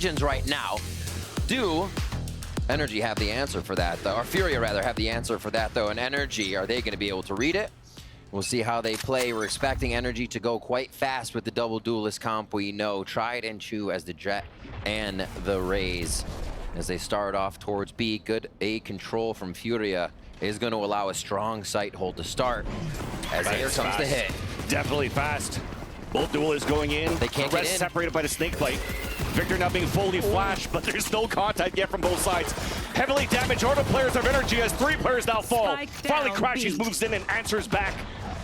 regions right now. Do NRG have the answer for that, though? Or Furia, rather, have the answer for that, though. And NRG, are they going to be able to read it? We'll see how they play. We're expecting NRG to go quite fast with the double duelist comp. We know Tried and Chew as the Jet and the Raze. As they start off towards B, good A control from Furia is going to allow a strong sight hold to start. As here comes the hit. Definitely fast. Both duelists going in. They can't the get rest in. Separated by the snake bite. Victor now being fully flashed, but there's no contact yet from both sides. Heavily damaged order players of NRG as 3 players now fall. Finally, Crashies moves in and answers back.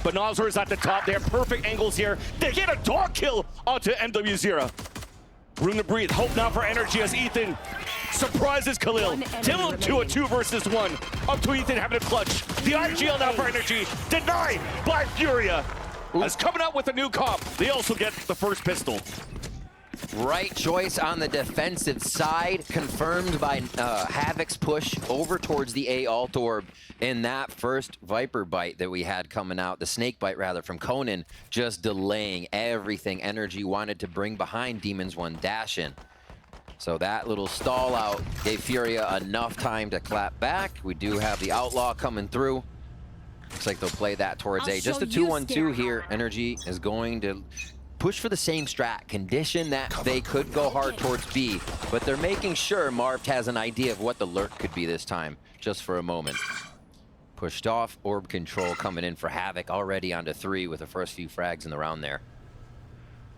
But Nozzer is at the top. They have perfect angles here. They get a dog kill onto MW0. Room to breathe. Hope now for NRG as Ethan surprises Khalil. Till to a 2 versus 1. Up to Ethan having a clutch. The IGL now for NRG. Denied by Furia. As coming out with a new comp. They also get the first pistol. Right choice on the defensive side, confirmed by Havoc's push over towards the A alt orb in that first Viper bite that we had coming out, the snake bite rather, from Conan, just delaying everything NRG wanted to bring behind Demons 1 dash in. So that little stall out gave Furia enough time to clap back. We do have the Outlaw coming through. Looks like they'll play that towards A. Just a 2-1-2 here. NRG is going to push for the same strat, condition that they could go hard towards B, but they're making sure Marv has an idea of what the lurk could be this time, just for a moment. Pushed off, orb control coming in for Havoc, already onto 3 with the first few frags in the round there.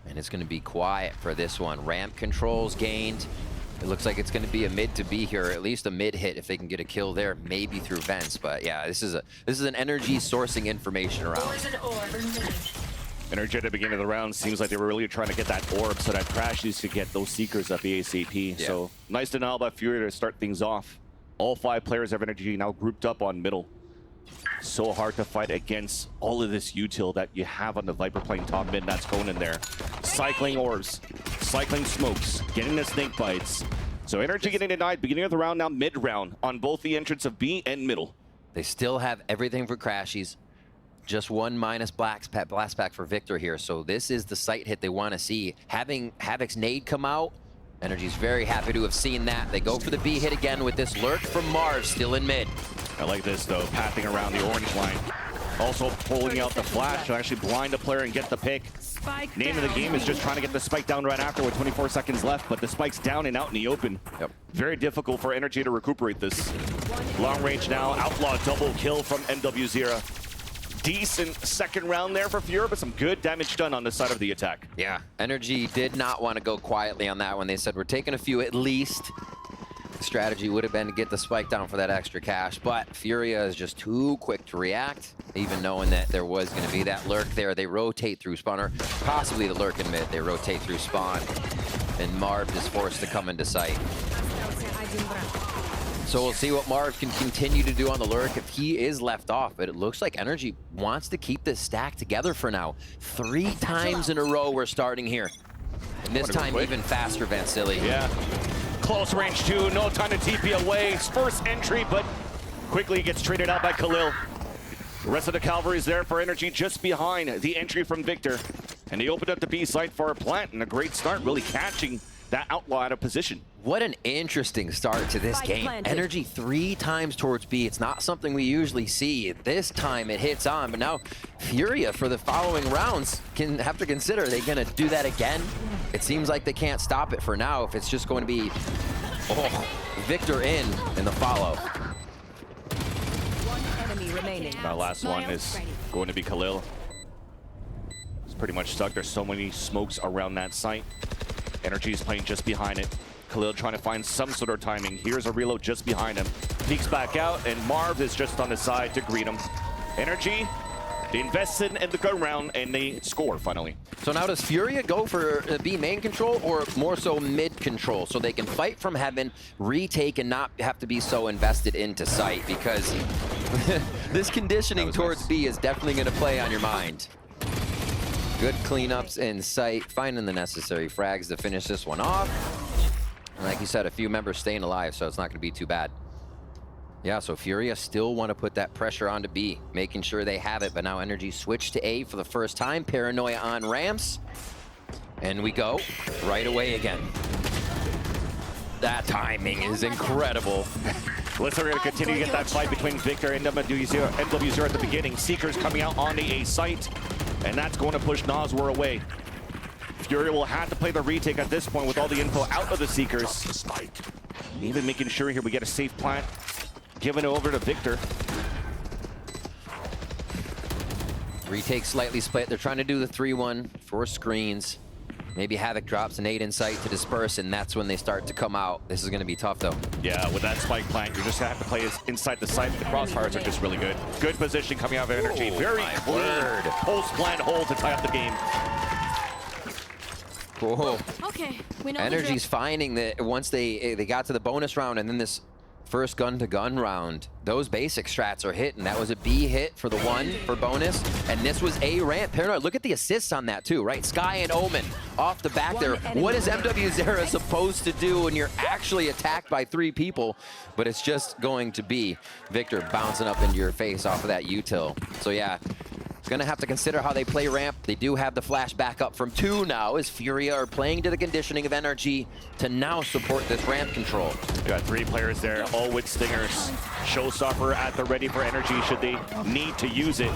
And it's going to be quiet for this one. Ramp controls gained. It looks like it's going to be a mid to B here, or at least a mid hit if they can get a kill there, maybe through vents. But yeah, this is an NRG sourcing information around. NRG at the beginning of the round seems like they were really trying to get that orb so that Crashies could get those Seekers at the ASAP. Yeah. So nice denial by Furia to start things off. All 5 players of NRG now grouped up on middle. So hard to fight against all of this util that you have on the Viper playing top mid. That's Conan there. Cycling orbs, cycling smokes, getting the snake bites. So NRG getting denied beginning of the round, now mid round on both the entrance of B and middle. They still have everything for Crashies. Just 1 minus blast pack for Victor here. So this is the sight hit they want to see. Having Havoc's nade come out, NRG's very happy to have seen that. They go for the B hit again with this lurk from Marv, still in mid. I like this though, pathing around the orange line. Also pulling out the flash to actually blind a player and get the pick. Name of the game is just trying to get the spike down right after with 24 seconds left, but the spike's down and out in the open. Yep. Very difficult for NRG to recuperate this. Long range now, Outlaw double kill from MW0. Decent second round there for Furia, but some good damage done on the side of the attack. Yeah, NRG did not want to go quietly on that one. They said, we're taking a few at least. The strategy would have been to get the spike down for that extra cash, but Furia is just too quick to react, even knowing that there was going to be that lurk there. They rotate through spawn, or possibly the lurk in mid. They rotate through spawn, and Marv is forced to come into sight. So we'll see what Marv can continue to do on the lurk if he is left off, but it looks like NRG wants to keep this stack together for now. 3 times in a row we're starting here. And this time even faster, Vansili. Yeah. Close range too, no time to TP away. First entry, but quickly gets traded out by Khalil. The rest of the cavalry is there for NRG just behind the entry from Victor. And they opened up the B site for a plant and a great start, really catching that Outlaw out of position. What an interesting start to this game. NRG 3 times towards B. It's not something we usually see. This time it hits on, but now Furia for the following rounds can have to consider, are they gonna do that again? It seems like they can't stop it for now if it's just going to be Victor in the follow. That last one is going to be Khalil. It's pretty much stuck. There's so many smokes around that site. NRG is playing just behind it. Khalil trying to find some sort of timing. Here's a reload just behind him. Peeks back out, and Marv is just on the side to greet him. NRG, they invested in the go round, and they score finally. So now does Furia go for B main control, or more so mid control, so they can fight from heaven, retake, and not have to be so invested into sight? Because this conditioning towards nice. B is definitely going to play on your mind. Good cleanups in sight, finding the necessary frags to finish this one off. And like you said, a few members staying alive, so it's not going to be too bad. Yeah, so Furia still want to put that pressure onto B, making sure they have it, but now NRG switched to A for the first time. Paranoia on ramps. And we go right away again. That timing is incredible. Looks like we're going to continue to get that fight between Victor and NW0 at the beginning. Seekers coming out on the A site, and that's going to push Noswar away. Furia will have to play the retake at this point with all the info out of the Seekers. Even making sure here we get a safe plant. Giving it over to Victor. Retake slightly split. They're trying to do the 3-1 for screens. Maybe Havoc drops an 8 in sight to disperse, and that's when they start to come out. This is going to be tough, though. Yeah, with that spike plant, you just have to play inside the site. The crossfires are just really good. Good position coming out of NRG. Very clean post-plant hold to tie up the game. Whoa. Okay, we know NRG's finding that once they got to the bonus round and then this first gun-to-gun round, those basic strats are hitting. That was a B hit for the 1 for bonus, and this was A ramp. Paranoid, look at the assists on that too, right? Sky and Omen off the back there. What is MW0 supposed to do when you're actually attacked by 3 people? But it's just going to be Victor bouncing up into your face off of that util. So yeah, it's gonna have to consider how they play ramp. They do have the flash back up from 2 now, as Furia are playing to the conditioning of NRG to now support this ramp control. We got 3 players there, all with stingers. Showstopper at the ready for NRG should they need to use it.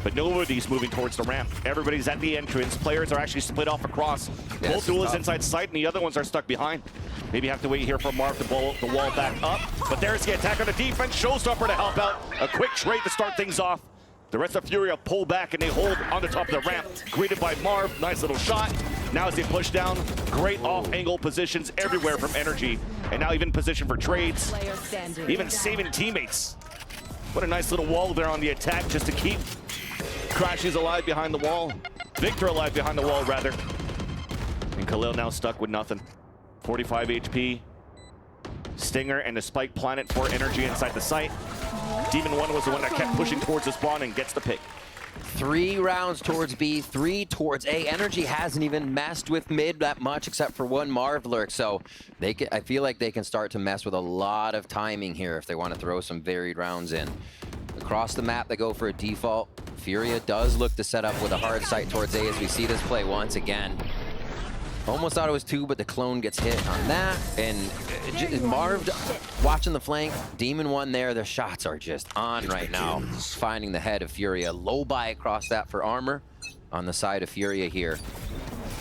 But nobody's moving towards the ramp. Everybody's at the entrance. Players are actually split off across. Both duelists inside sight, and the other ones are stuck behind. Maybe have to wait here for Marv to blow the wall back up. But there's the attack on the defense. Showstopper to help out. A quick trade to start things off. The rest of Furia pull back and they hold on the top of the ramp. Greeted by Marv, nice little shot. Now as they push down, great off-angle positions everywhere from NRG. And now even position for trades, even saving teammates. What a nice little wall there on the attack just to keep Crashies alive behind the wall. Victor alive behind the wall, rather. And Khalil now stuck with nothing. 45 HP. Stinger and the Spike Planet for NRG inside the site. Demon 1 was the one that kept pushing towards the spawn and gets the pick. 3 rounds towards B, 3 towards A. NRG hasn't even messed with mid that much except for 1 Marv lurk, so I feel like they can start to mess with a lot of timing here if they want to throw some varied rounds in. Across the map, they go for a default. Furia does look to set up with a hard sight towards A as we see this play once again. Almost thought it was 2, but the clone gets hit on that. And Marv watching the flank. Demon 1 there. Their shots are just on right now. Finding the head of Furia. Low buy across that for armor on the side of Furia here.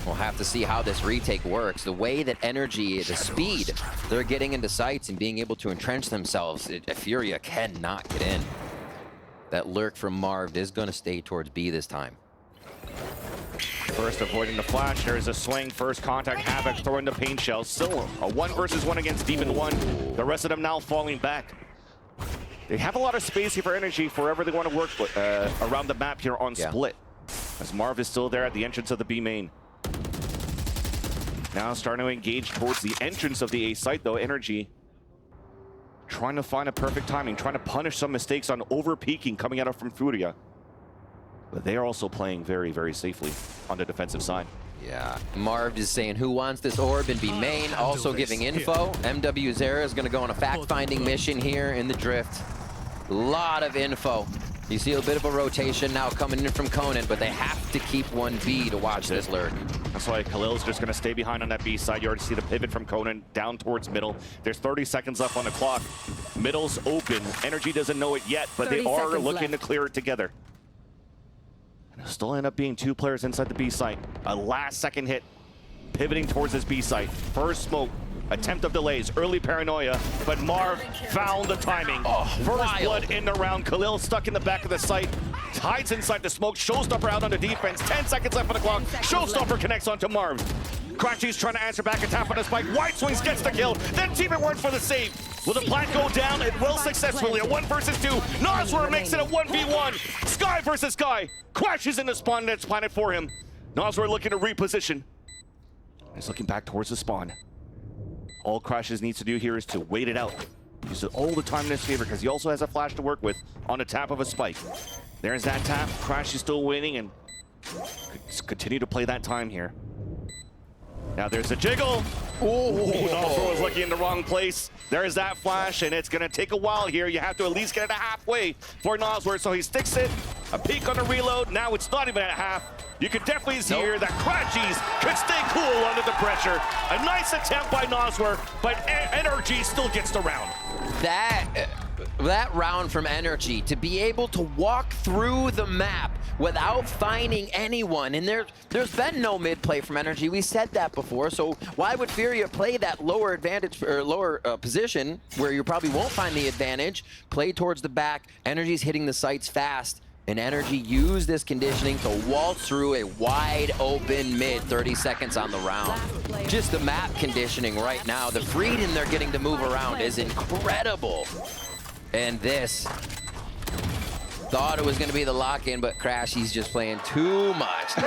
We'll have to see how this retake works. The way that NRG, the speed they're getting into sites and being able to entrench themselves, Furia cannot get in. That lurk from Marv is going to stay towards B this time. First avoiding the flash, there's a swing, first contact, Havoc throwing the pain shell. Still a 1 versus 1 against Demon 1. The rest of them now falling back. They have a lot of space here for NRG for wherever they want to work around the map here on Split. As Marv is still there at the entrance of the B main. Now starting to engage towards the entrance of the A site though, NRG. Trying to find a perfect timing, trying to punish some mistakes on over-peaking coming out of from Furia. But they are also playing very, very safely on the defensive side. Yeah, Marv is saying who wants this orb and be main, also giving info. MW0 is going to go on a fact-finding mission here in the drift. A lot of info. You see a bit of a rotation now coming in from Conan, but they have to keep 1B to watch this lurk. That's why Khalil's just going to stay behind on that B side. You already see the pivot from Conan down towards middle. There's 30 seconds left on the clock. Middle's open. NRG doesn't know it yet, but they are looking to clear it together. And it'll still end up being 2 players inside the B site. A last-second hit, pivoting towards this B site. First smoke, attempt of delays, early paranoia, but Marv found the timing. First blood in the round. Khalil stuck in the back of the site, hides inside the smoke. Showstopper out on the defense. 10 seconds left on the clock. Showstopper connects onto Marv. Crashy's trying to answer back, a tap on the spike. White Swings gets the kill. Then Team It for the save. Will the plant go down? It will successfully. A 1 versus 2. Noswar makes it a 1v1. Sky versus Sky. Crashes in the spawn. That's planet for him. Noswar looking to reposition. He's looking back towards the spawn. All Crashes needs to do here is to wait it out. Use it all the time in his favor because he also has a flash to work with on the tap of a spike. There's that tap. Crash is still waiting and continue to play that time here. Now there's a jiggle. Noswar was looking in the wrong place. There's that flash, and it's going to take a while here. You have to at least get it halfway for Noswar, so he sticks it. A peek on the reload. Now it's not even at half. You can definitely see here that Crashies could stay cool under the pressure. A nice attempt by Noswer, but NRG still gets the round. That round from NRG, to be able to walk through the map without finding anyone, and there's been no mid play from NRG. We said that before, so why would Furia play that lower advantage or lower position where you probably won't find the advantage? Play towards the back. NRG's hitting the sites fast, and NRG used this conditioning to waltz through a wide open mid. 30 seconds on the round. Just the map conditioning right now, the freedom they're getting to move around is incredible. And this, thought it was going to be the lock-in, but Crashy's just playing too much.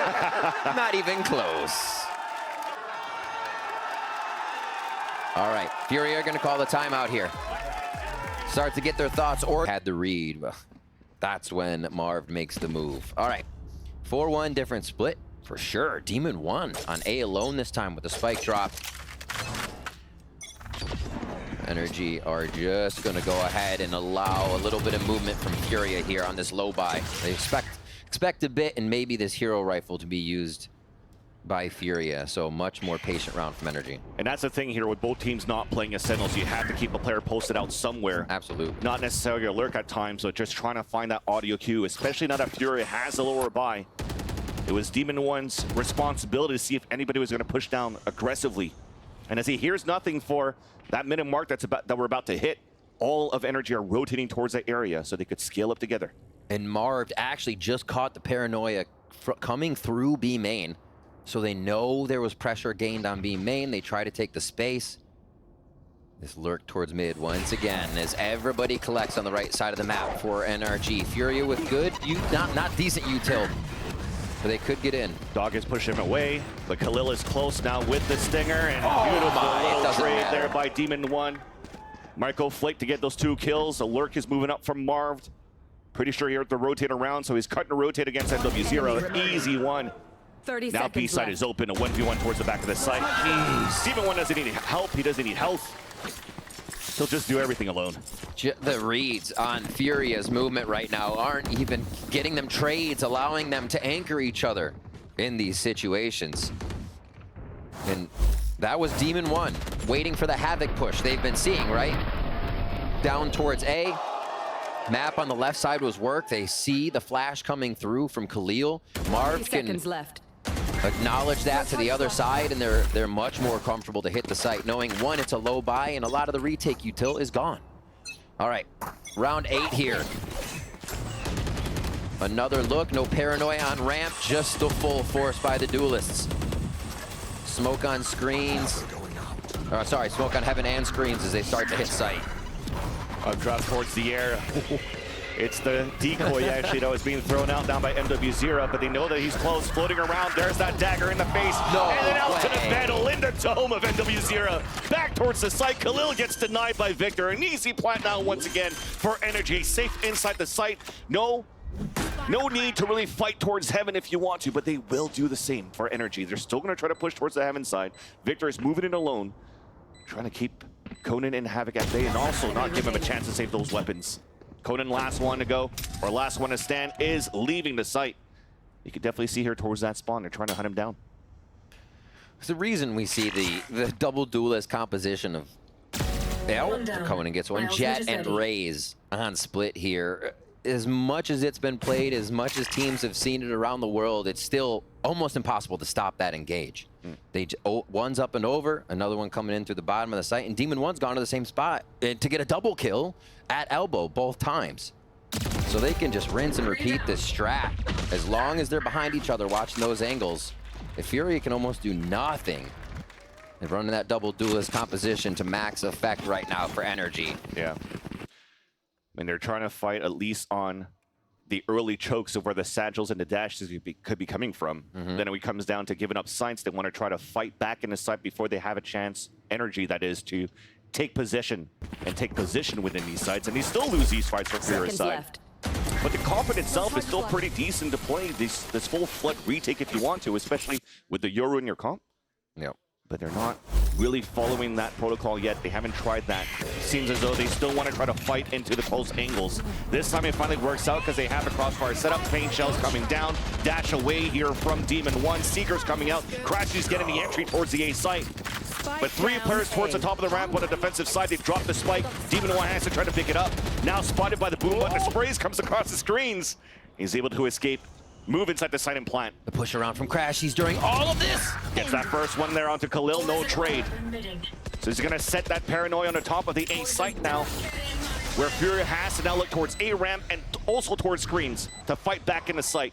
Not even close. All right, Furia are going to call the timeout here. Start to get their thoughts, or had the read. That's when Marv makes the move. All right, 4-1 different split for sure. Demon won on A alone this time with the spike drop. NRG are just going to go ahead and allow a little bit of movement from Furia here on this low buy. They expect a bit, and maybe this hero rifle to be used by Furia, so much more patient round from NRG. And that's the thing here with both teams not playing as Sentinels. You have to keep a player posted out somewhere. Absolutely. Not necessarily a lurk at times, but just trying to find that audio cue, especially now that Furia has a lower buy. It was Demon 1's responsibility to see if anybody was going to push down aggressively. And as he hears nothing for that minute mark that we're about to hit, all of NRG are rotating towards that area so they could scale up together. And Marv actually just caught the paranoia coming through B main. So they know there was pressure gained on B main. They try to take the space. This lurk towards mid once again as everybody collects on the right side of the map for NRG. Furia with good, not decent util, but they could get in. Dog is pushing him away, but Khalil is close now with the stinger, and beautiful little trade there by Demon 1. Marco Flake to get those 2 kills. The lurk is moving up from Marv. Pretty sure he had to rotate around, so he's cutting to rotate against NW0. Easy one. 30 now B side is open, a 1v1 towards the back of the site. Demon 1 doesn't need help, he doesn't need health. He'll just do everything alone. The reads on Furia's movement right now aren't even getting them trades, allowing them to anchor each other in these situations. And that was Demon 1 waiting for the Havoc push they've been seeing, right? Down towards A. Map on the left side was work. They see the flash coming through from Khalil. Marv can acknowledge that to the other side, and they're much more comfortable to hit the site, knowing one, it's a low buy, and a lot of the retake util is gone. All right, round 8 here. Another look, no paranoia on ramp, just the full force by the duelists. Smoke on screens. Sorry, smoke on heaven and screens as they start to hit site. Drop towards the air. It's the decoy actually that was being thrown out down by NW0, but they know that he's close, floating around. There's that dagger in the face. No and then out way. to the battle in the dome of NW0. Back towards the site. Khalil gets denied by Victor. An easy plant now once again for NRG. Safe inside the site. No need to really fight towards heaven if you want to, but they will do the same for NRG. They're still going to try to push towards the heaven side. Victor is moving in alone, trying to keep Conan and Havoc at bay and also not give him a chance to save those weapons. Conan, last one to go, or last one to stand, is leaving the site. You can definitely see here towards that spawn. They're trying to hunt him down. It's the reason we see the double duelist composition of Conan gets one, Jet and Raze on split here. As much as it's been played, as much as teams have seen it around the world, it's still almost impossible to stop that engage. One's up and over, another one coming in through the bottom of the site, and Demon 1's gone to the same spot to get a double kill at elbow both times. So they can just rinse and repeat this strat as long as they're behind each other watching those angles. If Furia can almost do nothing. They're running that double duelist composition to max effect right now for NRG. Yeah. And they're trying to fight at least on the early chokes of where the satchels and the dashes could be coming from. Then it comes down to giving up sights. They want to try to fight back in the site before they have a chance, NRG that is, to take possession and take position within these sites. And they still lose these fights from Furia's side. But the comp itself is still pretty decent to play this full flood retake if you want to, especially with the Yoru in your comp. Yep. But they're not really following that protocol yet. They haven't tried that. Seems as though they still want to try to fight into the close angles. This time it finally works out because they have the crossfire set up. Pain shells coming down. Dash away here from Demon 1. Seeker's coming out. Crashy's getting the entry towards the A site. But 3 players towards the top of the ramp on the defensive side. They've dropped the spike. Demon 1 has to try to pick it up. Now spotted by the boom button. The sprays comes across the screens. He's able to escape. Move inside the site and plant. The push around from Crashies during all of this. Gets that first one there onto Khalil, no trade. So he's gonna set that paranoia on the top of the A site now, where Furia has to now look towards A ramp and also towards screens to fight back in the site.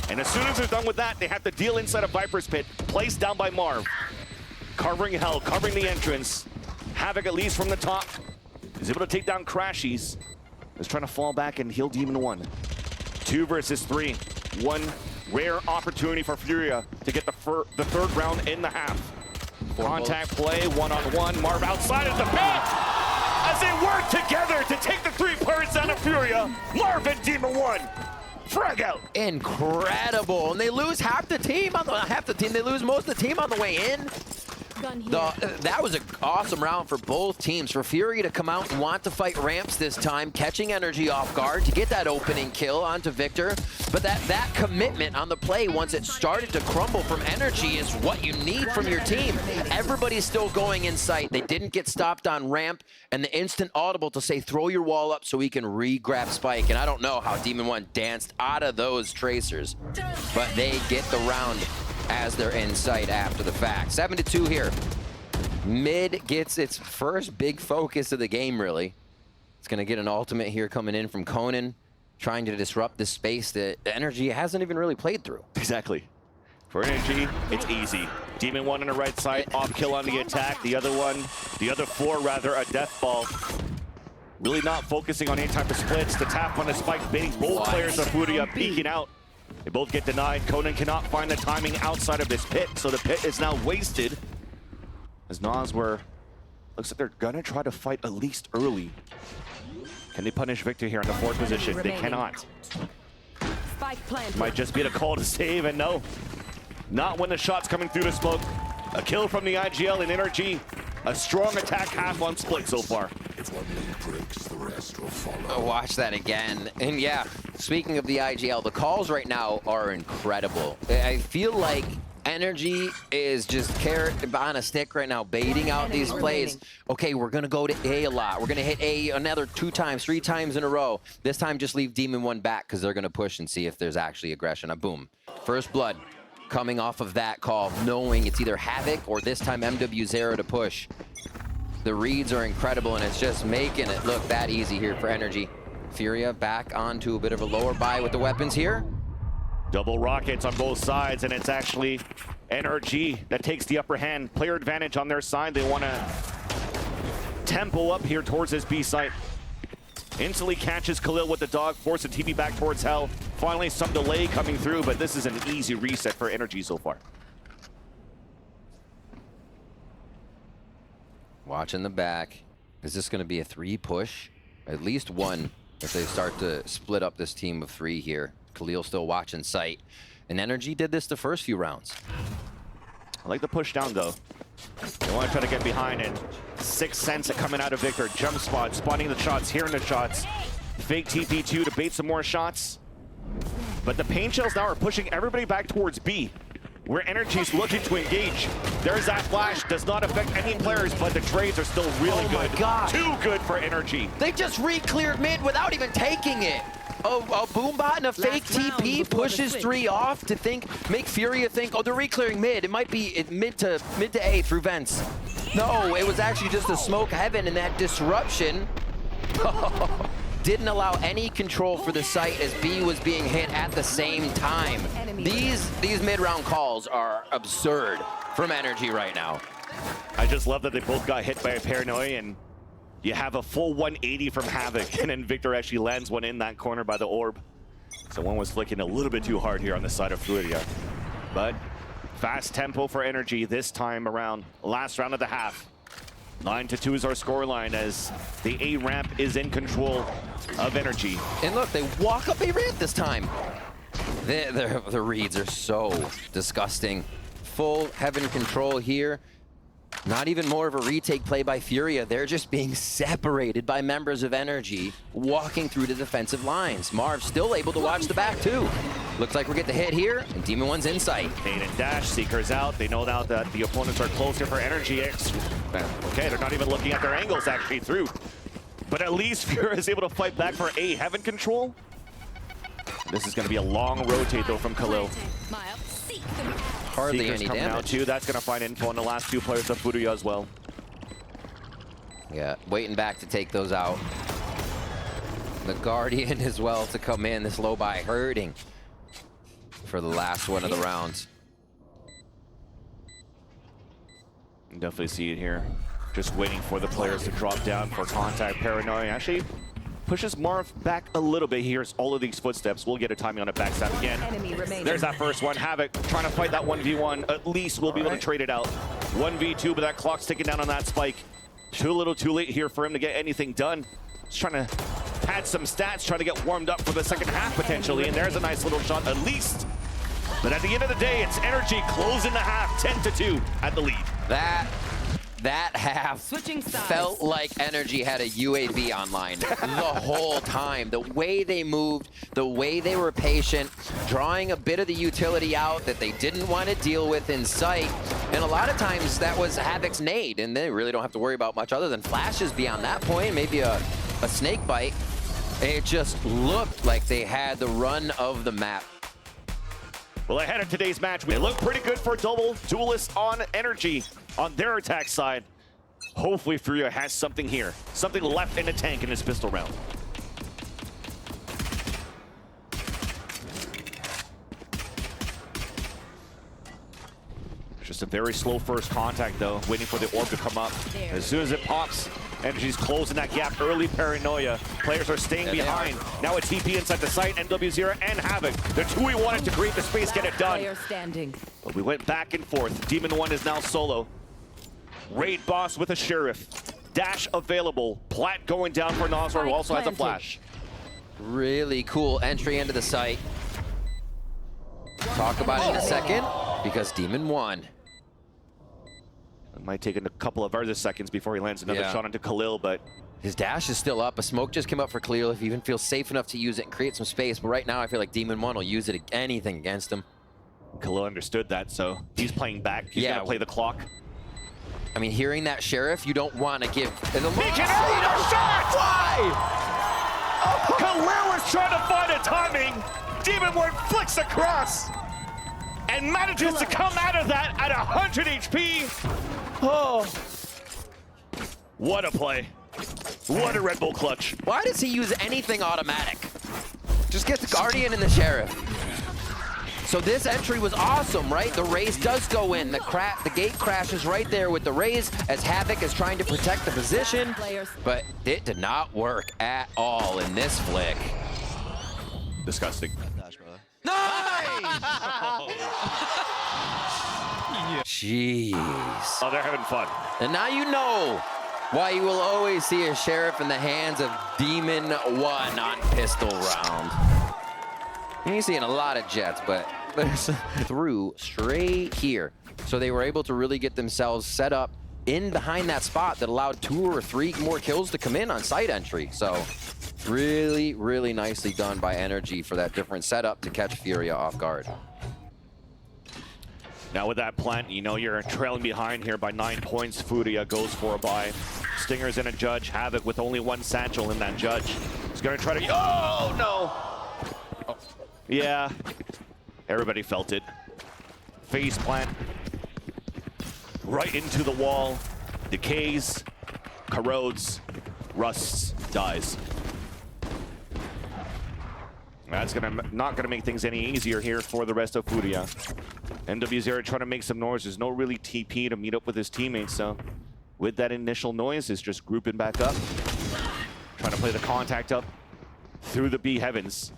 And as soon as they're done with that, they have to deal inside of Viper's Pit, placed down by Marv. Covering Hell, covering the entrance. Havoc at least from the top. He's able to take down Crashies. He's trying to fall back and heal Demon 1. 2 versus 3. One rare opportunity for Furia to get the third round in the half. Contact play, one-on-one. Marv outside of the pit as they work together to take the 3 players down of Furia. Marv and Demon 1. Frag out. Incredible. And they lose half the team They lose most of the team on the way in. That was an awesome round for both teams. For Fury to come out and want to fight ramps this time, catching NRG off guard to get that opening kill onto Victor. But that commitment on the play once it started to crumble from NRG is what you need from your team. Everybody's still going in sight. They didn't get stopped on ramp, and the instant audible to say throw your wall up so we can re-grab Spike. And I don't know how Demon 1 danced out of those tracers, but they get the round as they're in sight after the fact. 7-2 here. Mid gets its first big focus of the game, really. It's going to get an ultimate here coming in from Conan, trying to disrupt this space that NRG hasn't even really played through. Exactly. For NRG, it's easy. Demon 1 on the right side, off kill on the attack. The other 4 rather, a death ball. Really not focusing on any type of splits. The tap on the spike, baiting both players of Furia peeking out. They both get denied. Conan cannot find the timing outside of this pit, so the pit is now wasted. As Nas looks like they're gonna try to fight at least early. Can they punish Victor here in the 4th position? They cannot. Might just be the call to save, and no. Not when the shot's coming through the smoke. A kill from the IGL and NRG. A strong attack half on split so far. Watch that again. And yeah, speaking of the IGL, the calls right now are incredible. I feel like NRG is just carrot on a stick right now, baiting out these plays. Okay, we're going to go to A a lot. We're going to hit A another 2 times, 3 times in a row. This time, just leave Demon 1 back because they're going to push and see if there's actually aggression. Boom. First blood coming off of that call, knowing it's either Havoc or this time MW0 to push. The reads are incredible, and it's just making it look that easy here for NRG. Furia back onto a bit of a lower buy with the weapons here. Double rockets on both sides, and it's actually NRG that takes the upper hand. Player advantage on their side. They want to tempo up here towards this B site. Instantly catches Khalil with the dog, force the TP back towards Hell. Finally, some delay coming through, but this is an easy reset for NRG so far. Watching the back. Is this going to be a 3 push? At least 1 if they start to split up this team of 3 here. Khalil still watching sight. And NRG did this the first few rounds. I like the push down, though. They want to try to get behind, and 6th sense coming out of Victor. Jump spot, spotting the shots, hearing the shots. Fake TP2 to bait some more shots. But the pain shells now are pushing everybody back towards B, where NRG's looking to engage. There's that flash, does not affect any players, but the trades are still really good. Oh my God. Too good for NRG. They just re-cleared mid without even taking it. A boombot and a fake TP pushes 3 off to make Furia think, oh, they're re-clearing mid. It might be mid to A through vents. No, it was actually just a smoke heaven, and that disruption didn't allow any control for the site as B was being hit at the same time. These mid-round calls are absurd from NRG right now. I just love that they both got hit by a paranoia, and you have a full 180 from Havoc, and then Victor actually lands one in that corner by the orb. So one was flicking a little bit too hard here on the side of Furia. But fast tempo for NRG this time around. Last round of the half. 9-2 is our scoreline as the A ramp is in control of NRG. And look, they walk up A ramp this time. The reads are so disgusting. Full heaven control here. Not even more of a retake play by Furia. They're just being separated by members of NRG walking through the defensive lines. Marv still able to watch the back too. Looks like we're getting the hit here, and Demon One's in sight. Nade and dash, Seeker's out. They know now that the opponents are closer for NRG. Okay, they're not even looking at their angles actually through. But at least Furia is able to fight back for A, Heaven control. This is going to be a long rotate though from Khalil. Hardly Seeker's any coming out damage. too. That's going to find info on the last two players of Furia as well. Yeah, waiting back to take those out. The Guardian as well to come in. This low buy hurting for the last one of the rounds. Definitely see it here. Just waiting for the players to drop down for contact. Paranoia actually pushes Marv back a little bit. He hears all of these footsteps. We'll get a timing on the backstab again. There's that first one. Havoc trying to fight that 1v1. At least we'll be able to trade it out. 1v2, but that clock's ticking down on that spike. Too little too late here for him to get anything done. Just trying to add some stats, trying to get warmed up for the second half potentially. And there's a nice little shot at least. But at the end of the day, it's NRG closing the half 10-2 at the lead. That half felt like NRG had a UAV online the whole time. The way they moved, the way they were patient, drawing a bit of the utility out that they didn't want to deal with in sight. And a lot of times that was Havoc's nade, and they really don't have to worry about much other than flashes beyond that point, maybe a snake bite. It just looked like they had the run of the map. Well, ahead of today's match, we look pretty good for double duelists on NRG on their attack side. Hopefully Furia has something here, something left in the tank in his pistol round. Just a very slow first contact though, waiting for the orb to come up. As soon as it pops, NRG's closing that gap early. Paranoia. Players are staying behind. Now a TP inside the site. NW0 and Havoc. The two we wanted to create the space, get it done. But we went back and forth. Demon One is now solo. Raid boss with a sheriff. Dash available. Plat going down for Noswar, who also has a flash. Really cool entry into the site. Talk about it in a second, because Demon One. It might take a couple of other seconds before he lands another shot onto Khalil, but his dash is still up. A smoke just came up for Khalil if he even feels safe enough to use it and create some space. But right now, I feel like Demon One will use it anything against him. Khalil understood that, so he's playing back. He's gonna play the clock. I mean, hearing that sheriff, you don't want to give. He can eat a shot! Why? Oh. Khalil is trying to find a timing. Demon One flicks across and manages to come out of that at 100 HP. Oh, what a play. What a Red Bull clutch. Why does he use anything automatic? Just get the Guardian and the Sheriff. So this entry was awesome, right? The raise does go in. The gate crashes right there with the raise as Havoc is trying to protect the position, but it did not work at all in this flick. Disgusting. Nice! Jeez. Oh, they're having fun. And now you know why you will always see a Sheriff in the hands of Demon One on pistol round. You're seeing a lot of jets, but there's through straight here. So they were able to really get themselves set up in behind that spot that allowed 2 or 3 more kills to come in on site entry. So really, really nicely done by NRG for that different setup to catch Furia off guard. Now with that plant, you know you're trailing behind here by 9 points. Furia goes for a buy. Stinger's in a judge. Havoc with only 1 satchel in that judge. He's gonna try to, oh no! Oh. Yeah, everybody felt it. Face plant. Right into the wall. Decays, corrodes, rusts, dies. That's not gonna make things any easier here for the rest of Furia. NW0 trying to make some noise. There's no really TP to meet up with his teammates, so with that initial noise, it's just grouping back up. Trying to play the contact up through the B heavens.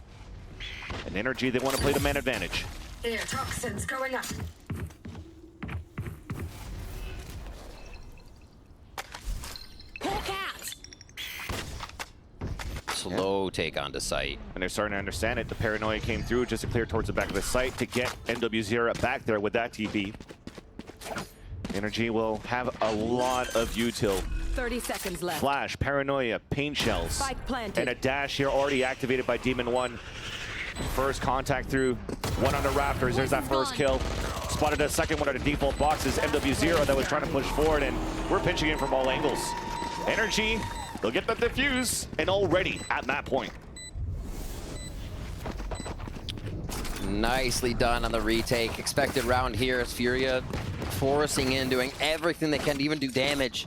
And NRG, they want to play the man advantage. Air toxins going up. Slow take onto site. And they're starting to understand it. The paranoia came through just to clear towards the back of the site to get NW0 back there with that TP. NRG will have a lot of util. 30 seconds left. Flash, Paranoia, Pain Shells, Spike planted. and a dash here already activated by Demon 1. First contact through one on the Raptors. There's that first kill. Spotted a second one at the default boxes. MW0 that was trying to push forward, and we're pinching in from all angles. NRG, they'll get the defuse, and already at that point. Nicely done on the retake. Expected round here as Furia forcing in, doing everything they can to even do damage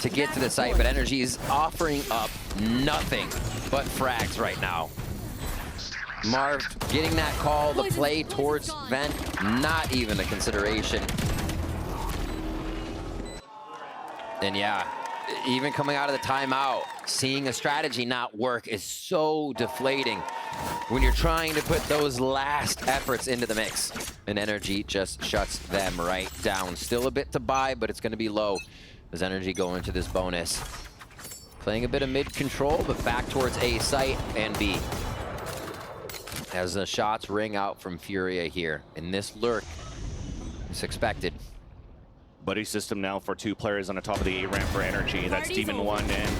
to get to the site, but NRG is offering up nothing but frags right now. Marv getting that call, the play towards Vent, not even a consideration. And yeah, even coming out of the timeout, seeing a strategy not work is so deflating when you're trying to put those last efforts into the mix. And NRG just shuts them right down. Still a bit to buy, but it's going to be low as NRG go into this bonus. Playing a bit of mid control, but back towards A site and B. As the shots ring out from Furia here. And this lurk is expected. Buddy system now for two players on the top of the A ramp for NRG. That's Demon 1 and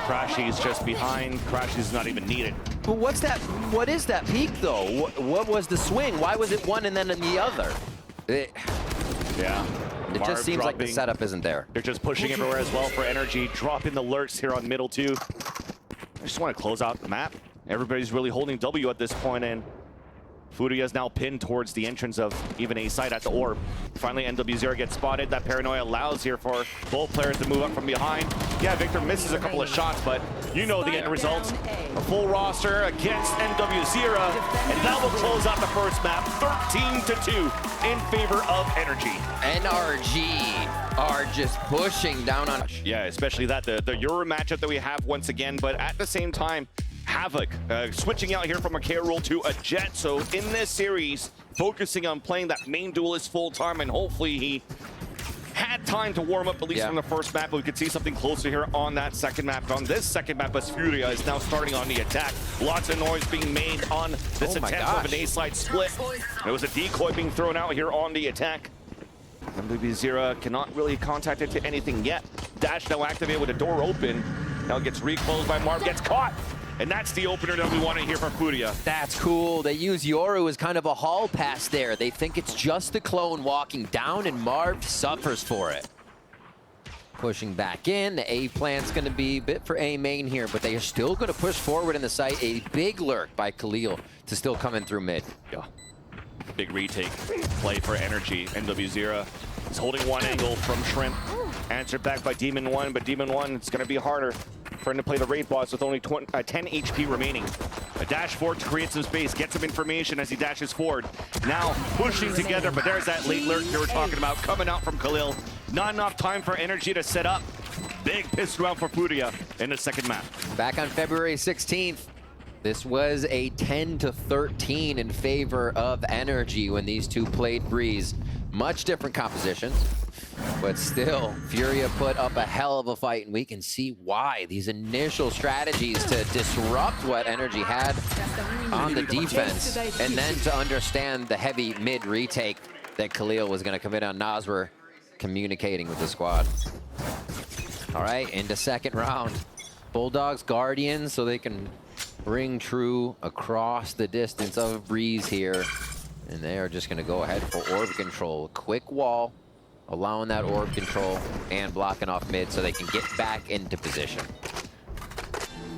Crashy's just behind. Crashy's not even needed. But what's that? What is that peak though? What was the swing? Why was it one and then the other? Yeah. It Marv just seems like the dropping. setup isn't there. They're just pushing everywhere as well for NRG. Dropping the lurks here on middle two. I just want to close out the map. Everybody's really holding W at this point, and Furia is now pinned towards the entrance of even A site at the orb. Finally, NW0 gets spotted. That Paranoia allows here for both players to move up from behind. Yeah, Victor misses a couple of shots, but you know the end result. A full roster against NW0, and that will close out the first map, 13-2 in favor of NRG. NRG are just pushing down on. Yeah, especially that, the Euro matchup that we have once again, but at the same time, Havoc switching out here from a K roll to a Jet. So in this series, focusing on playing that main duelist full time, and hopefully he had time to warm up at least from the first map, but we could see something closer here on that second map. But on this second map, as Furia is now starting on the attack. Lots of noise being made on this attempt of an A-side split. There was a decoy being thrown out here on the attack. MW0 cannot really contact it to anything yet. Dash now activated with the door open. Now it gets reclosed by Marv, gets caught. And that's the opener that we want to hear from Furia. That's cool. They use Yoru as kind of a hall pass there. They think it's just the clone walking down, and Marv suffers for it. Pushing back in. The A plan's going to be a bit for A main here, but they are still going to push forward in the site. A big lurk by Khalil to still come in through mid. Yeah. Big retake play for NRG. NW0 is holding one angle from Shrimp. Answered back by Demon 1, but Demon 1, it's going to be harder for him to play the raid boss with only 10 HP remaining. A dash forward to create some space, get some information as he dashes forward. Now pushing together, but there's that late lurk you were talking about coming out from Khalil. Not enough time for NRG to set up. Big pistol round for Furia in the second map. Back on February 16th, this was a 10-13 in favor of NRG when these two played Breeze. Much different compositions, but still, Furia put up a hell of a fight, and we can see why. These initial strategies to disrupt what NRG had on the defense, and then to understand the heavy mid retake that Khalil was going to commit on Nas were communicating with the squad. All right, into second round. Bulldogs, Guardians, so they can ring true across the distance of Breeze here. And they are just going to go ahead for orb control. Quick wall, allowing that orb control and blocking off mid so they can get back into position.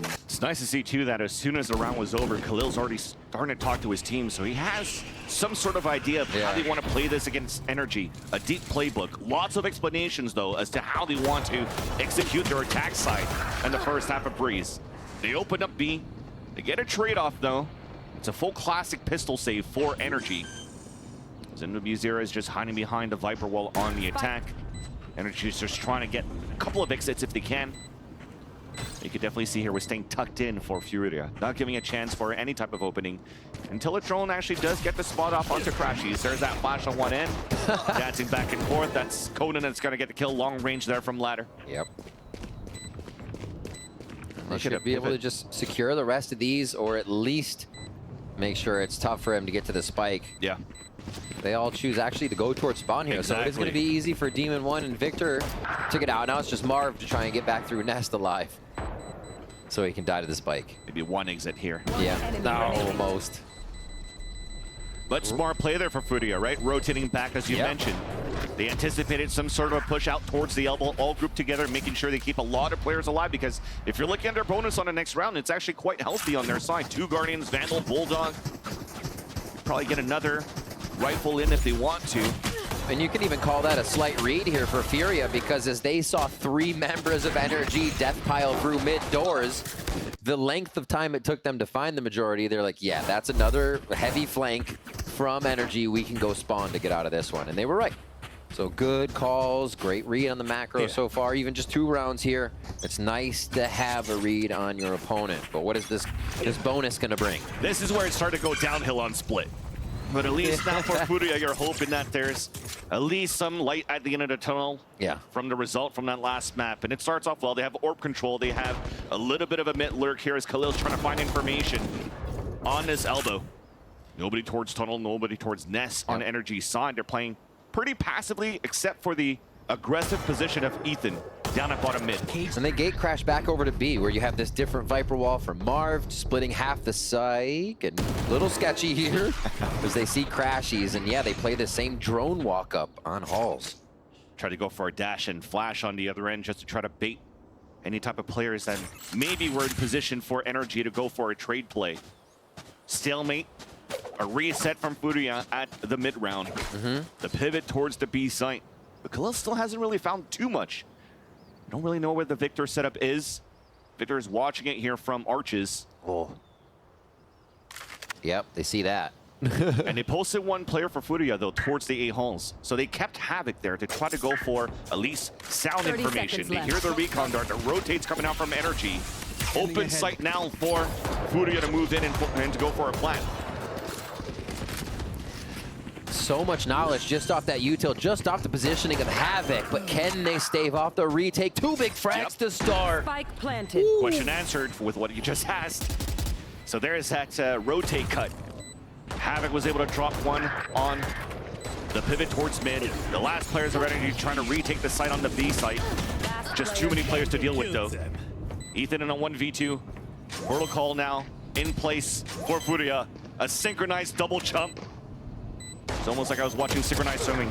It's nice to see, too, that as soon as the round was over, Khalil's already starting to talk to his team, so he has some sort of idea of how they want to play this against NRG. A deep playbook. Lots of explanations, though, as to how they want to execute their attack side in the first half of Breeze. They open up B. They get a trade-off, though. It's a full classic pistol save for NRG. As NW0 is just hiding behind the Viper wall on the attack. NRG is just trying to get a couple of exits if they can. You could definitely see here we're staying tucked in for Furia, not giving a chance for any type of opening until a drone actually does get the spot off onto Crashies. There's that flash on one end, dancing back and forth. That's Conan that's going to get the kill long range there from ladder. Yep. They should be able to just secure the rest of these, or at least make sure it's tough for him to get to the spike. Yeah. They all choose actually to go towards spawn here, so it is going to be easy for Demon 1 and Victor to get out. Now it's just Marv to try and get back through Nest alive, so he can die to the spike. Maybe one exit here. Yeah, no, almost. But smart play there for Furia, right? Rotating back, as you mentioned. They anticipated some sort of a push out towards the elbow, all grouped together, making sure they keep a lot of players alive, because if you're looking at their bonus on the next round, it's actually quite healthy on their side. 2 Guardians, Vandal, Bulldog. Probably get another rifle in if they want to. And you can even call that a slight read here for Furia, because as they saw 3 members of NRG death pile through mid doors, the length of time it took them to find the majority, they're like, yeah, that's another heavy flank from NRG. We can go spawn to get out of this one. And they were right. So good calls, great read on the macro so far. Even just 2 rounds here. It's nice to have a read on your opponent. But what is this bonus going to bring? This is where it started to go downhill on split. But at least now for Furia, you're hoping that there's at least some light at the end of the tunnel from the result from that last map. And it starts off well. They have orb control. They have a little bit of a mid lurk here as Khalil's trying to find information on this elbow. Nobody towards tunnel, nobody towards Nest on NRG's side. They're playing pretty passively, except for the aggressive position of Ethan down at bottom mid. And they gate crash back over to B, where you have this different Viper wall from Marv, splitting half the psych, and a little sketchy here as they see crashies. And yeah, they play the same drone walk up on halls. Try to go for a dash and flash on the other end just to try to bait any type of players that maybe were in position for NRG to go for a trade play. Stalemate. A reset from Furia at the mid round. The pivot towards the B site. But Khalil still hasn't really found too much. I don't really know where the Victor setup is. Victor is watching it here from Arches. Oh. Yep, they see that. And they posted 1 player for Furia, though, towards the A halls. So they kept Havoc there to try to go for at least sound information. They hear the recon dart that rotates coming out from NRG. Open sight now for Furia to move in and to go for a plant. So much knowledge just off that util, just off the positioning of Havoc, but can they stave off the retake? 2 big frags to start. Spike planted. Question answered with what you just asked. So there's that rotate cut. Havoc was able to drop 1 on the pivot towards mid. The last players are ready trying to retake the site on the B site. Just too many players to deal with, though. Ethan in a 1v2. Portal call now in place for Furia. A synchronized double jump. It's almost like I was watching synchronized swimming.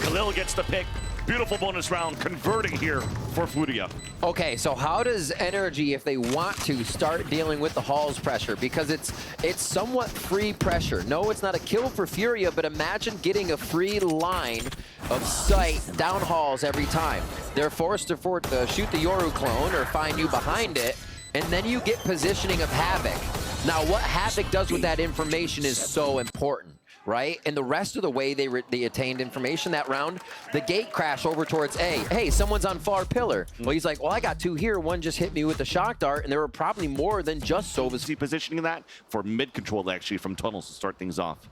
Khalil gets the pick. Beautiful bonus round converting here for Furia. Okay, so how does NRG, if they want to, start dealing with the halls pressure? Because it's somewhat free pressure. No, it's not a kill for Furia, but imagine getting a free line of sight down halls every time. They're forced to shoot the Yoru clone or find you behind it, and then you get positioning of Havoc. Now, what Havoc does with that information is so important, right? And the rest of the way they attained information that round, the gate crash over towards A. Hey, someone's on far pillar. Well, he's like, well, I got 2 here. One just hit me with the shock dart, and there were probably more than just Sova's. Positioning that for mid control, actually, from tunnels to start things off.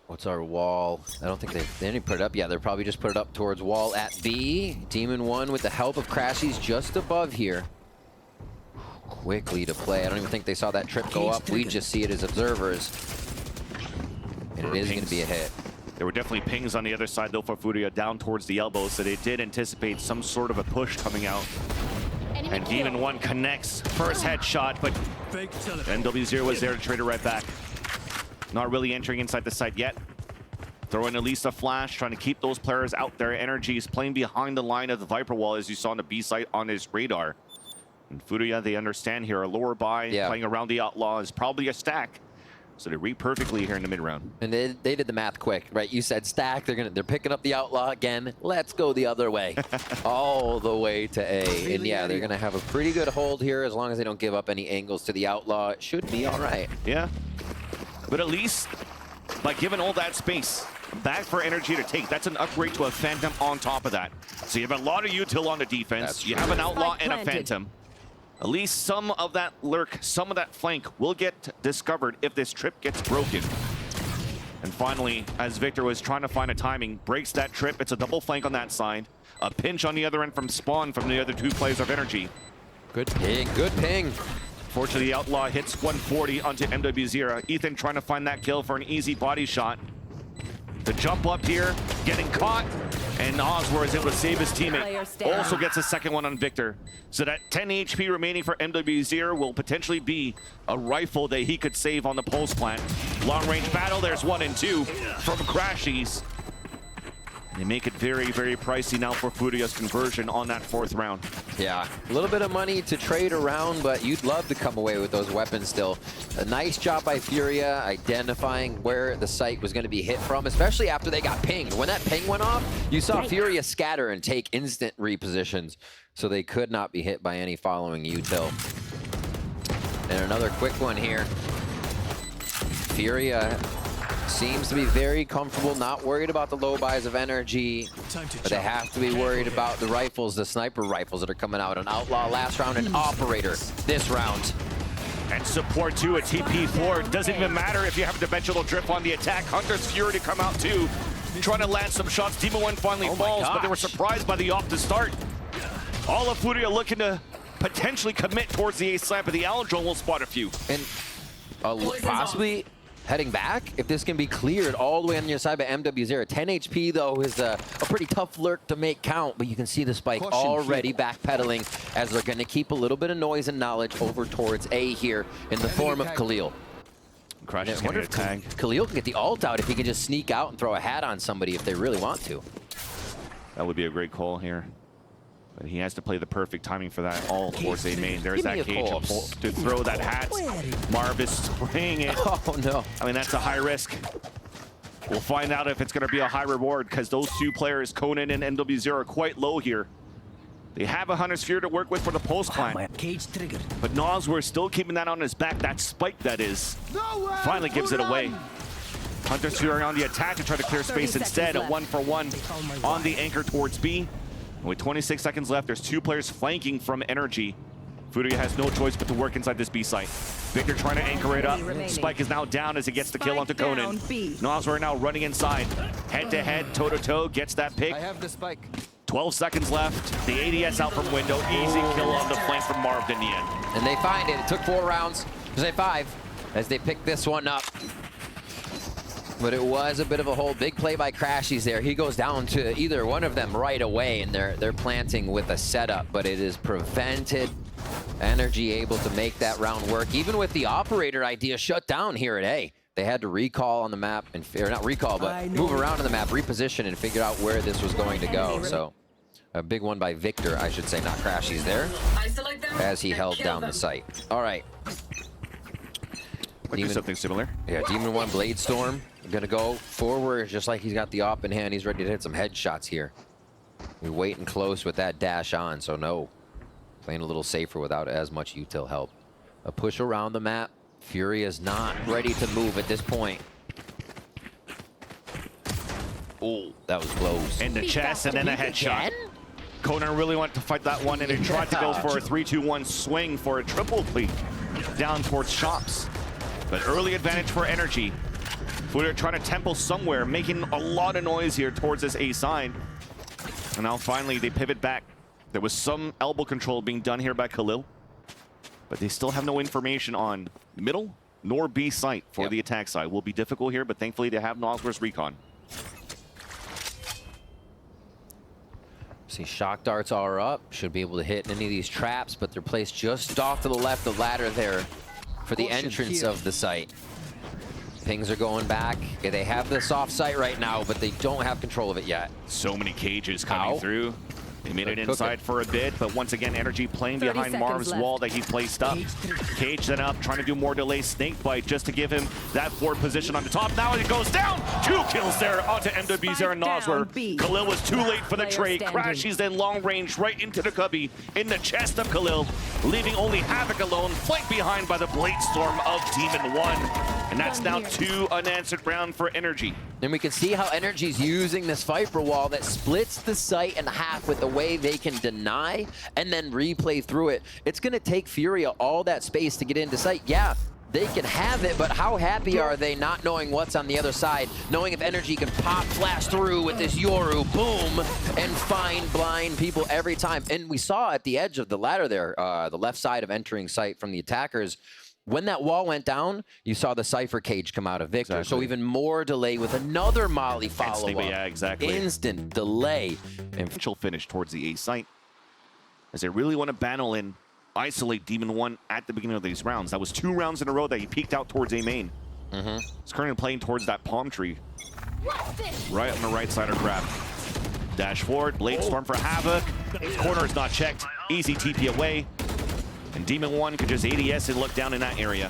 What's our wall? I don't think they didn't put it up. Yeah, they'll probably just put it up towards wall at B. Demon 1 with the help of Crashies just above here. Quickly to play. I don't even think they saw that trip go up. We just see it as observers. And it is going to be a hit. There were definitely pings on the other side, though, for Furia down towards the elbow, so they did anticipate some sort of a push coming out. And Demon 1 connects. First headshot, but NW0 was there to trade it right back. Not really entering inside the site yet. Throwing at least a flash, trying to keep those players out there. NRG is playing behind the line of the Viper wall, as you saw on the B site on his radar. And Furia, they understand here, a lower buy, playing around the Outlaw is probably a stack. So they read perfectly here in the mid round. And they did the math quick, right? You said stack, they're picking up the Outlaw again. Let's go the other way. All the way to A. And yeah, they're gonna have a pretty good hold here as long as they don't give up any angles to the Outlaw. It should be all right. Yeah. But at least by giving all that space back for NRG to take, that's an upgrade to a Phantom on top of that. So you have a lot of util on the defense. You have an Outlaw and a Phantom. At least some of that lurk, some of that flank will get discovered if this trip gets broken. And finally, as Victor was trying to find a timing, breaks that trip. It's a double flank on that side. A pinch on the other end from Spawn from the other 2 players of NRG. Good ping Unfortunately, the Outlaw hits 140 onto MWZ. Ethan trying to find that kill for an easy body shot. The jump up here, getting caught, and Oswar is able to save his teammate. Also gets a second one on Victor. So that 10 HP remaining for MWZ will potentially be a rifle that he could save on the pulse plant. Long range battle, there's 1 and 2 from Crashies. They make it very, very pricey now for Furia's conversion on that 4th round. Yeah, a little bit of money to trade around, but you'd love to come away with those weapons still. A nice job by Furia identifying where the site was going to be hit from, especially after they got pinged. When that ping went off, you saw Furia scatter and take instant repositions, so they could not be hit by any following util. And another quick one here. Furia seems to be very comfortable, not worried about the low buys of NRG, but they have to be worried about the rifles, the sniper rifles that are coming out. An Outlaw last round, an Operator this round. And support too, a TP4. Doesn't even matter if you have a dimensional drift on the attack. Hunter's Fury to come out too, trying to land some shots. Demon 1 finally falls, but they were surprised by the off to start. All of Furia looking to potentially commit towards the ace side, but the Alendron will spot a few. And possibly heading back, if this can be cleared all the way on your side by MWZ. 10 HP, though, is a pretty tough lurk to make count, but you can see the spike already backpedaling as they're going to keep a little bit of noise and knowledge over towards A here in the form of Khalil. Crash is I wonder going to tag. if Khalil can get the ult out if he can just sneak out and throw a hat on somebody if they really want to. That would be a great call here. But he has to play the perfect timing for that all towards A main. There's that cage to throw that hat. Marv is playing it. Oh, no. I mean, that's a high risk. We'll find out if it's going to be a high reward because those 2 players, Conan and NWZ, are quite low here. They have a Hunter's Fury to work with for the post plant. But Noswar still keeping that on his back. That spike, that is, finally gives it away. Hunter's Fury on the attack to try to clear space instead. A 1-for-1 on the anchor towards B. With 26 seconds left, there's 2 players flanking from NRG. Furia has no choice but to work inside this B site. Victor trying to anchor it up. Spike is now down as he gets the kill onto Conan. Noswar now running inside. Head-to-head, toe-to-toe, gets that pick. I have the spike. 12 seconds left. The ADS out from window. Easy kill on the flank from Marv in the end. And they find it. It took 4 rounds, say 5, as they pick this one up. But it was a bit of a hold. Big play by Crashies there. He goes down to either one of them right away, and they're planting with a setup, but it is prevented. NRG able to make that round work. Even with the Operator idea shut down here at A, they had to recall on the map, or not recall, but move around on the map, reposition, and figure out where this was going to go. So a big one by Victor, I should say, not Crashies there, as he held down the site. All right. Might do something similar. Yeah, Demon 1 Blade Storm. Gonna go forward just like he's got the op in hand. He's ready to hit some headshots here. We're waiting close with that dash on, so no. Playing a little safer without as much util help. A push around the map. Fury is not ready to move at this point. Oh, that was close. In the chest and then a headshot. Conan really wanted to fight that one, and he tried to go for a 3-2-1 swing for a triple pleat down towards shops. But early advantage for NRG. Furia trying to temple somewhere, making a lot of noise here towards this A side. And now finally they pivot back. There was some elbow control being done here by Khalil, but they still have no information on middle nor B site for the attack side. Will be difficult here, but thankfully they have Noswar's recon. See, shock darts are up. Should be able to hit any of these traps, but they're placed just off to the left of the ladder there for the entrance of the site. Pings are going back. Okay, they have the soft site right now, but they don't have control of it yet. So many cages coming through. They made it inside for a bit, but once again, NRG playing behind Marv's wall that he placed up. Cage then up, trying to do more delay snake bite just to give him that forward position on the top. Now it goes down. 2 kills there onto MWZ and Noswar. Khalil was too late for the trade. Crashies then long range right into the cubby in the chest of Khalil, leaving only Havoc alone, flanked behind by the Blade Storm of Demon 1. And that's now 2 unanswered round for NRG. And we can see how NRG's using this Viper wall that splits the site in half with the way they can deny and then replay through it. It's going to take Furia all that space to get into sight. Yeah, they can have it, but how happy are they not knowing what's on the other side, knowing if NRG can pop, flash through with this Yoru, boom, and find blind people every time. And we saw at the edge of the ladder there, the left side of entering sight from the attackers, when that wall went down, you saw the Cypher cage come out of Victor. Exactly. So even more delay with another Molly follow-up. Yeah, exactly. Instant delay. And she'll finish towards the A site as they really want to battle and isolate Demon 1 at the beginning of these rounds. That was 2 rounds in a row that he peeked out towards A main. He's currently playing towards that palm tree. Right on the right side of grab. Dash forward, Blade Storm for Havoc. Corner is not checked. Easy TP away. And Demon 1 could just ADS and look down in that area.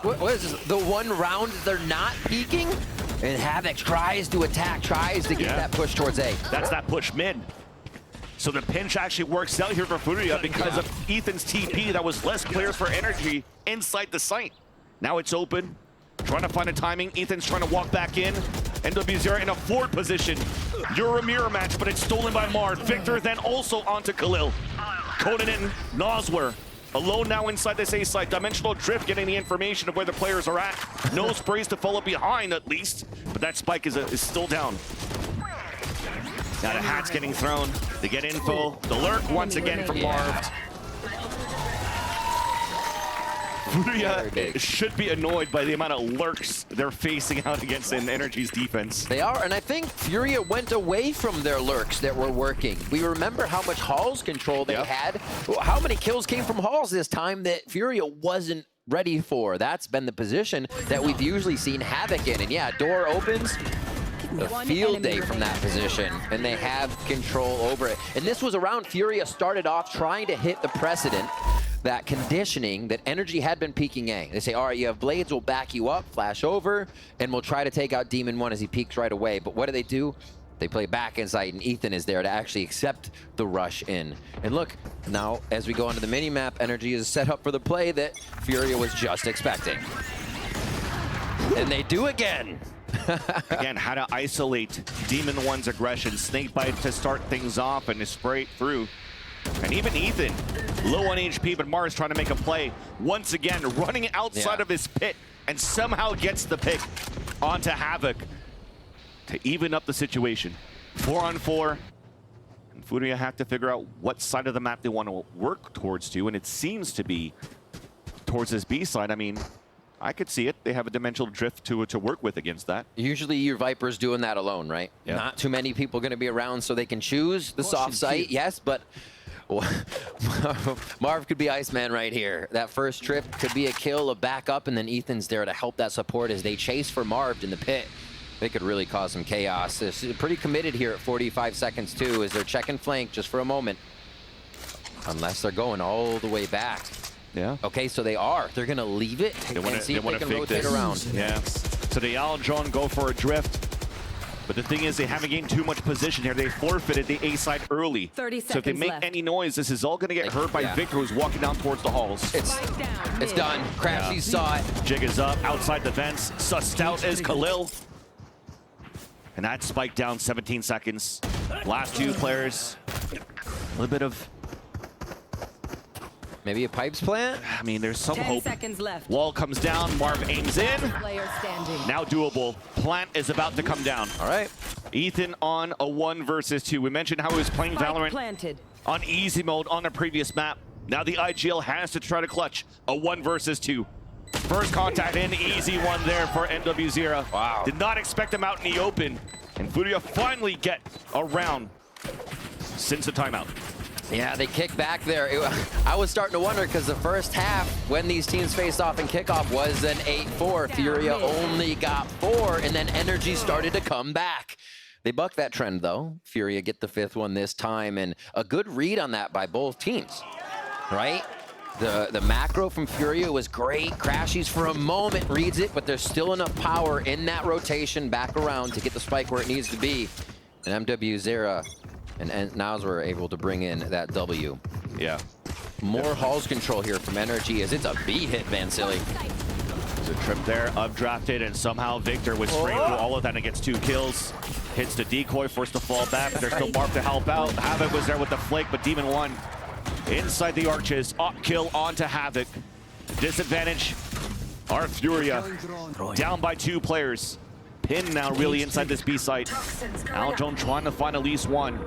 What is this? The one round they're not peeking? And Havoc tries to attack, tries to get that push towards A. That's that push mid. So the pinch actually works out here for Furia because of Ethan's TP. That was less players for NRG inside the site. Now it's open. Trying to find a timing. Ethan's trying to walk back in. NW0 in a forward position. You're a mirror match, but it's stolen by Marv. Victor then also onto Khalil. Conan and Noswer alone now inside this A site. Dimensional Drift getting the information of where the players are at. No sprays to follow behind at least, but that spike is still down. Now the hat's getting thrown. They get info. The lurk once again from Marv. Furia should be annoyed by the amount of lurks they're facing out against in NRG's defense. They are, and I think Furia went away from their lurks that were working. We remember how much Halls control they had. How many kills came from Halls this time that Furia wasn't ready for? That's been the position that we've usually seen Havoc in. And yeah, door opens. A field day from that position, and they have control over it. And this was around Furia started off trying to hit the precedent, that conditioning that NRG had been peeking A. They say, all right, you have Blades, we'll back you up, flash over, and we'll try to take out Demon 1 as he peeks right away. But what do? They play back inside, and Ethan is there to actually accept the rush in. And look, now as we go onto the mini-map, NRG is set up for the play that Furia was just expecting. And they do again. Again, how to isolate Demon 1's aggression. Snake bite to start things off and to spray it through. And even Ethan, low on HP, but Mars trying to make a play. Once again, running outside of his pit and somehow gets the pick onto Havoc to even up the situation. 4-on-4. And Furia have to figure out what side of the map they want to work towards and it seems to be towards this B side. I mean, I could see it. They have a dimensional drift to work with against that. Usually your Viper's doing that alone, right? Yeah. Not too many people going to be around so they can choose the soft site. Yes, but Marv could be Iceman right here. That first trip could be a kill, a backup, and then Ethan's there to help that support as they chase for Marv in the pit. They could really cause some chaos. They're pretty committed here at 45 seconds too as they're checking flank just for a moment. Unless they're going all the way back. Yeah. Okay, so they are. They're going to leave it and see if they can rotate around. Yeah. So the Al John go for a drift. But the thing is, they haven't gained too much position here. They forfeited the A side early. 30 so if they make any noise, this is all going to get heard by Victor, who's walking down towards the halls. It's done. Crashy saw it. Jig is up outside the vents. Sussed out is Khalil. And that spiked down 17 seconds. Last 2 players. A little bit of... Maybe a pipes plant? I mean, there's some hope. 10 seconds left. Wall comes down. Marv aims in. Player standing. Now doable. Plant is about to come down. All right. Ethan on a 1 versus 2. We mentioned how he was playing Valorant on easy mode on a previous map. Now the IGL has to try to clutch a 1 versus 2. First contact in, easy one there for NW0. Wow. Did not expect him out in the open. And Furia finally get a round since the timeout. Yeah, they kick back there. I was starting to wonder because the first half, when these teams faced off in kickoff, was an 8-4. Furia only got 4, and then NRG started to come back. They bucked that trend, though. Furia get the 5th one this time, and a good read on that by both teams, right? The macro from Furia was great. Crashies for a moment reads it, but there's still enough power in that rotation back around to get the spike where it needs to be. And MW0 and Niles were able to bring in that W. Yeah. More Halls control here from NRG as it's a B hit, Van Silly. There's a trip there, updrafted, and somehow Victor was spraying through all of that and gets 2 kills. Hits the decoy, forced to fall back, but there's still Marv to help out. Havoc was there with the flick, but Demon 1 inside the arches. Up kill onto Havoc. Disadvantage Our Furia down by 2 players. Pin now really inside this B site. Aldron trying to find at least one.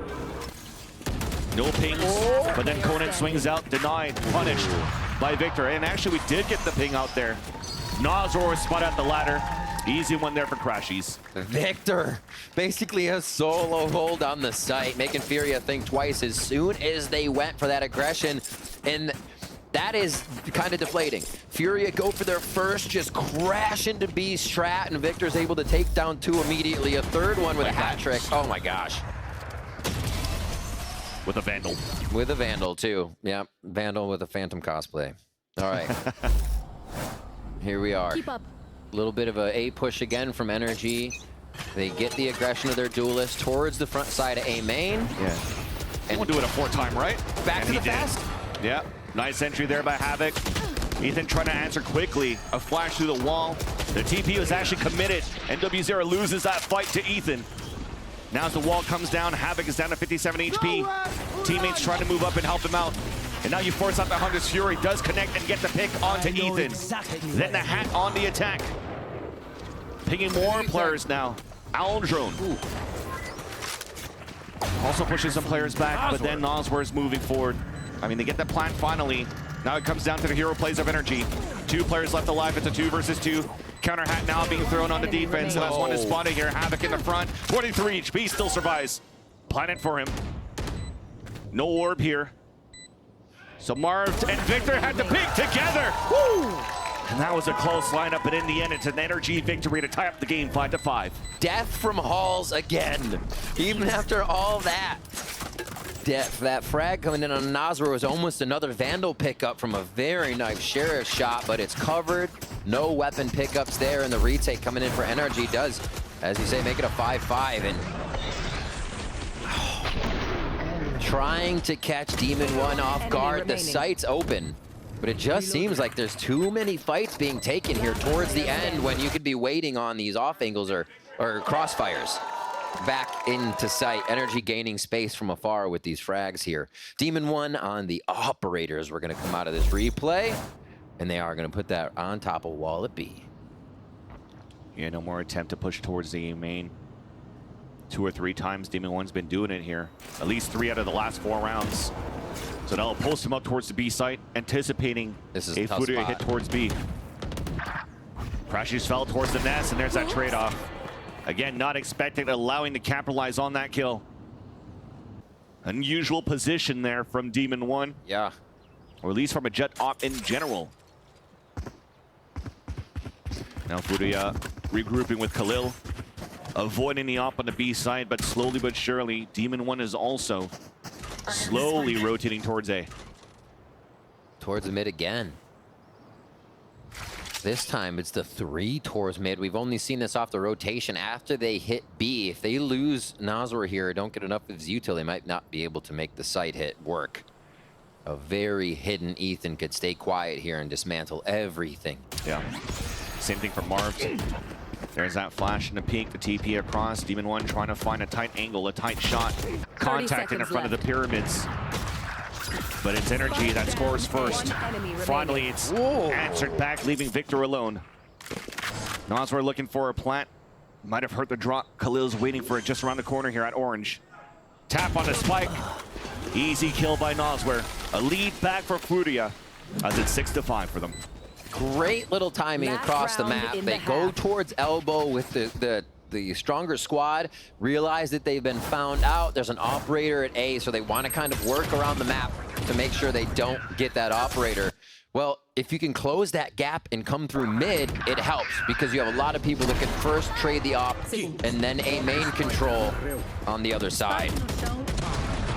No pings, but then Conan swings out, denied, punished by Victor. And actually, we did get the ping out there. Nazor spot at the ladder. Easy one there for Crashies. Victor, basically a solo hold on the site, making Furia think twice as soon as they went for that aggression. And that is kind of deflating. Furia go for their first, just crash into B strat, and Victor's able to take down 2 immediately. A third one with a hat trick. Oh my gosh. With a Vandal. With a Vandal too. Yeah, Vandal with a Phantom cosplay. All right. Here we are. Keep up. A little bit of a push again from NRG. They get the aggression of their duelist towards the front side of A main. Yeah. And we'll do it a 4th time, right? Back to the fast. Yeah. Nice entry there by Havoc. Ethan trying to answer quickly. A flash through the wall. The TP was actually committed. NW0 loses that fight to Ethan. Now as the wall comes down, Havoc is down to 57 HP. Teammates trying to move up and help him out. And now you force out the Hunter's Fury, does connect and get the pick onto Ethan. Then the hat on the attack. Picking more players now. Aldron. Also pushing some players back, but then Noswer is moving forward. I mean, they get the plant finally. Now it comes down to the hero plays of NRG. 2 players left alive. It's a 2 versus 2. Counter hat now being thrown on the defense. Last one is spotted here. Havoc in the front. 23 HP, still survives. Planet for him. No orb here. So Marv and Victor had the pick together. Woo! And that was a close lineup, but in the end, it's an NRG victory to tie up the game 5-5. Death from Halls again. Even after all that. Death. That frag coming in on Nazar was almost another Vandal pickup from a very nice Sheriff shot, but it's covered. No weapon pickups there, and the retake coming in for NRG does, as you say, make it a 5-5. And trying to catch Demon 1 off guard. The site's open, but it just seems like there's too many fights being taken here towards the end when you could be waiting on these off angles or crossfires. Back into sight. NRG gaining space from afar with these frags here. Demon 1 on the operators. We're going to come out of this replay, and they are going to put that on top of wall at B. Yeah, no more attempt to push towards the main. 2 or 3 times Demon 1's been doing it here. At least 3 out of the last 4 rounds. So now post him up towards the B site, anticipating this is a Furia hit towards B. Crashies fell towards the nest, and there's that trade-off. Again, not expecting, allowing to capitalize on that kill. Unusual position there from Demon 1. Yeah. Or at least from a Jet op in general. Now Furia regrouping with Khalil. Avoiding the op on the B side, but slowly but surely, Demon 1 is also slowly rotating towards A. Towards the mid again. This time it's the 3 towards mid. We've only seen this off the rotation after they hit B. If they lose Nazor here, don't get enough of his util, they might not be able to make the site hit work. A very hidden Ethan could stay quiet here and dismantle everything. Yeah. Same thing for Marv. There's that flash and a peek, the TP across. Demon 1 trying to find a tight angle, a tight shot. Contact in front of the pyramids. But it's NRG that scores first. Finally, it's answered back, leaving Victor alone. Nazar looking for a plant. Might have hurt the drop. Khalil's waiting for it just around the corner here at Orange. Tap on the spike. Easy kill by Nazar. A lead back for Furia as it's 6-5 for them. Great little timing across the map. They go towards elbow with the stronger squad, realize that they've been found out. There's an operator at A, so they want to kind of work around the map to make sure they don't get that operator. Well, if you can close that gap and come through mid, it helps because you have a lot of people that can first trade the op and then A main control on the other side.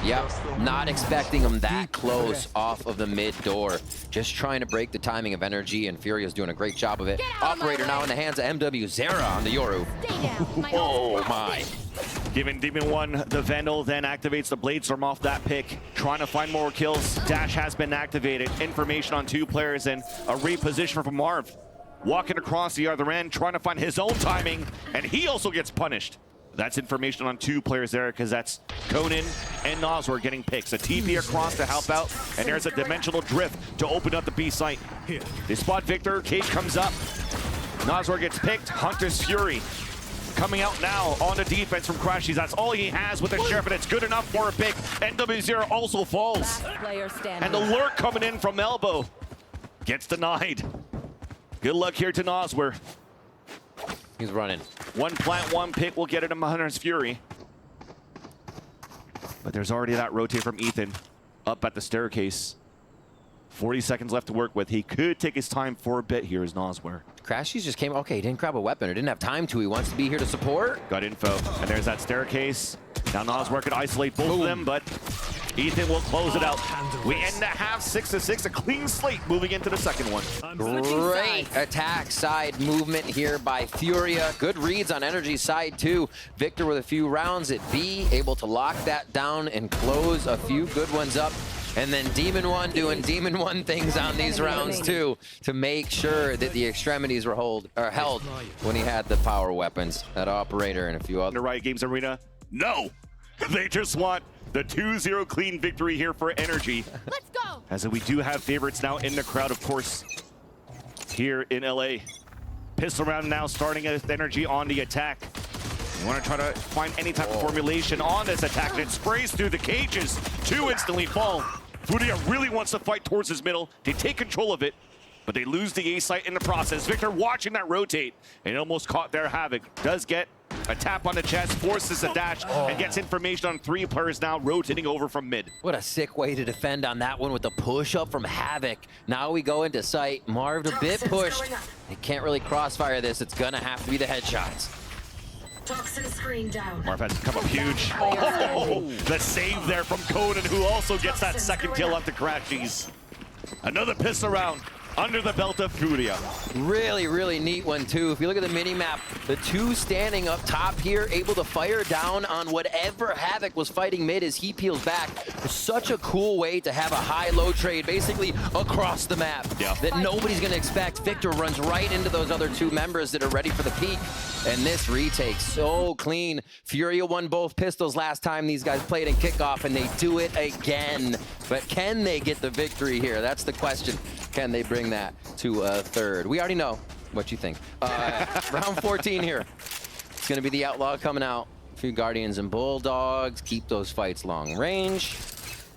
Yep, not expecting them that close off of the mid door. Just trying to break the timing of NRG, and Furia's doing a great job of it. Operator now in the hands of MW Zera on the Yoru. Oh my. Giving Demon 1 the Vandal, then activates the Bladestorm off that pick. Trying to find more kills. Dash has been activated. Information on 2 players and a reposition from Marv. Walking across the other end, trying to find his own timing, and he also gets punished. That's information on 2 players there, because that's Conan and Noswar getting picks. A TP across to help out, and there's a dimensional drift to open up the B site. They spot Victor, Cage comes up. Noswar gets picked, Hunter's Fury. Coming out now on the defense from Crashies. That's all he has with the Sheriff, and it's good enough for a pick. NW0 also falls. And the lurk coming in from elbow gets denied. Good luck here to Noswar. He's running. 1 plant, 1 pick will get it to Hunter's Fury. But there's already that rotate from Ethan up at the staircase. 40 seconds left to work with. He could take his time for a bit here as Noswar. Crashies just came. Okay, he didn't grab a weapon or didn't have time to. He wants to be here to support. Got info. And there's that staircase. Now Noswar could isolate both of them, but Ethan will close it out. We end the half 6-6, a clean slate moving into the second one. Great attack side movement here by Furia. Good reads on NRG's side too. Victor with a few rounds at B, able to lock that down and close a few good ones up. And then Demon One doing Demon One things on these rounds too, to make sure that the extremities were held when he had the power weapons. That operator and a few other. Riot Games Arena, no! They just want the 2-0 clean victory here for NRG. Let's go! As we do have favorites now in the crowd, of course, here in LA. Pistol round now starting with NRG on the attack. You want to try to find any type of formulation on this attack, and it sprays through the cages. 2 instantly fall. Furia really wants to fight towards his middle. They take control of it, but they lose the A site in the process. Victor watching that rotate, and almost caught their Havoc. Does get a tap on the chest, forces a dash, and gets information on 3 players now rotating over from mid. What a sick way to defend on that one with the push up from Havoc. Now we go into sight. Marv a bit pushed. They can't really crossfire this. It's gonna have to be the headshots. Toxin screen down. Marv has to come up huge. Oh, the save there from Conan, who also gets that second kill off the Crashies. Another pistol round under the belt of Furia. Really, really neat one too. If you look at the mini-map, the 2 standing up top here, able to fire down on whatever Havoc was fighting mid as he peels back. It's such a cool way to have a high-low trade basically across the map that nobody's gonna expect. Victor runs right into those other 2 members that are ready for the peak. And this retake so clean. Furia won both pistols last time these guys played in kickoff, and they do it again. But can they get the victory here? That's the question. Can they bring that to a third? We already know what you think. Round 14 here. It's going to be the Outlaw coming out. A few Guardians and Bulldogs. Keep those fights long range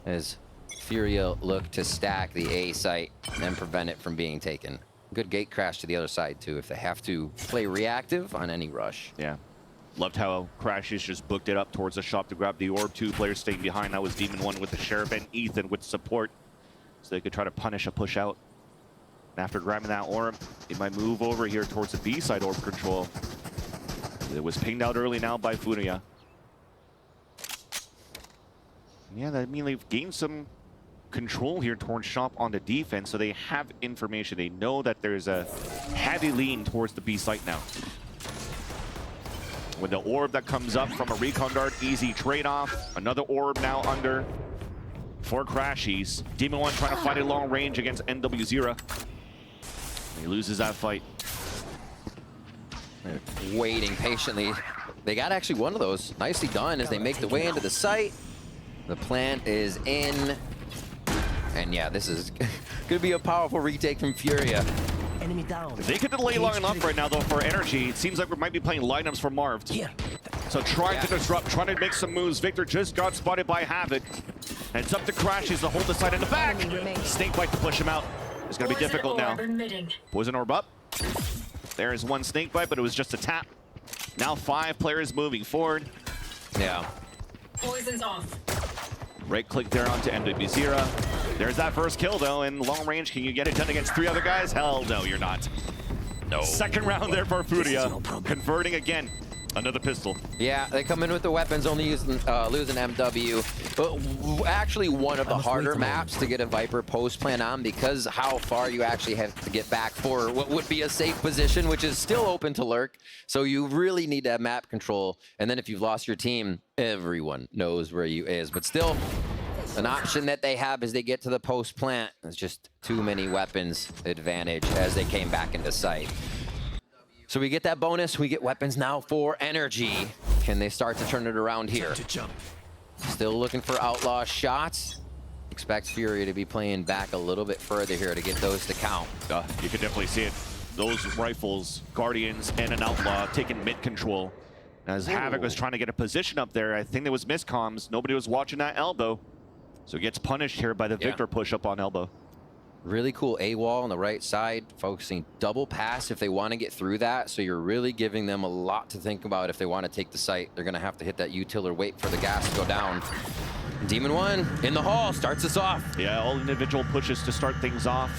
as Furia look to stack the A site and prevent it from being taken. Good gate crash to the other side too if they have to play reactive on any rush. Yeah. Loved how Crashies just booked it up towards the shop to grab the orb. 2 players staying behind. That was Demon One with the Sheriff and Ethan with support, so they could try to punish a push out. And after grabbing that orb, it might move over here towards the B side orb control. It was pinged out early now by Furia. Yeah, I mean, they've gained some control here towards shop on the defense, so they have information. They know that there's a heavy lean towards the B site now. With the orb that comes up from a recon dart, easy trade-off. Another orb now under for Crashies. Demon One trying to fight a long range against NW0. He loses that fight. They're waiting patiently. They got actually one of those. Nicely done as they make the way into the site. The plant is in. And yeah, this is gonna be a powerful retake from Furia. Enemy down. If they could delay long enough right now, though, for NRG, it seems like we might be playing lineups for Marv. Here. So trying to disrupt, trying to make some moves. Victor just got spotted by Havoc. And it's up to Crashies to hold the side in the back. Snakebite to push him out. It's gonna be difficult now. Poison orb up. There is 1 snakebite, but it was just a tap. Now 5 players moving forward. Yeah. Poison's off. Right click there onto NW0. There's that first kill though, in long range. Can you get it done against 3 other guys? Hell no, you're not. No. Second round there for Furia. Converting again. Another pistol. Yeah, they come in with the weapons, only using, losing MW. But actually one of the harder maps to get a Viper post plan on, because how far you actually have to get back for what would be a safe position, which is still open to lurk. So you really need to have map control. And then if you've lost your team, everyone knows where you is. But still, an option that they have as they get to the post plant. It's just too many weapons advantage as they came back into sight. So we get that bonus, we get weapons now for NRG. Can they start to turn it around here? Still looking for outlaw shots. Expects Furia to be playing back a little bit further here to get those to count. You can definitely see it. Those rifles, Guardians, and an Outlaw taking mid control. As Havoc was trying to get a position up there, I think there was miscomms. Nobody was watching that elbow. So he gets punished here by the Victor push up on elbow. Really cool A-wall on the right side, focusing double pass if they want to get through that. So you're really giving them a lot to think about if they want to take the site. They're going to have to hit that util or wait for the gas to go down. Demon 1 in the hall starts us off. Yeah, all individual pushes to start things off,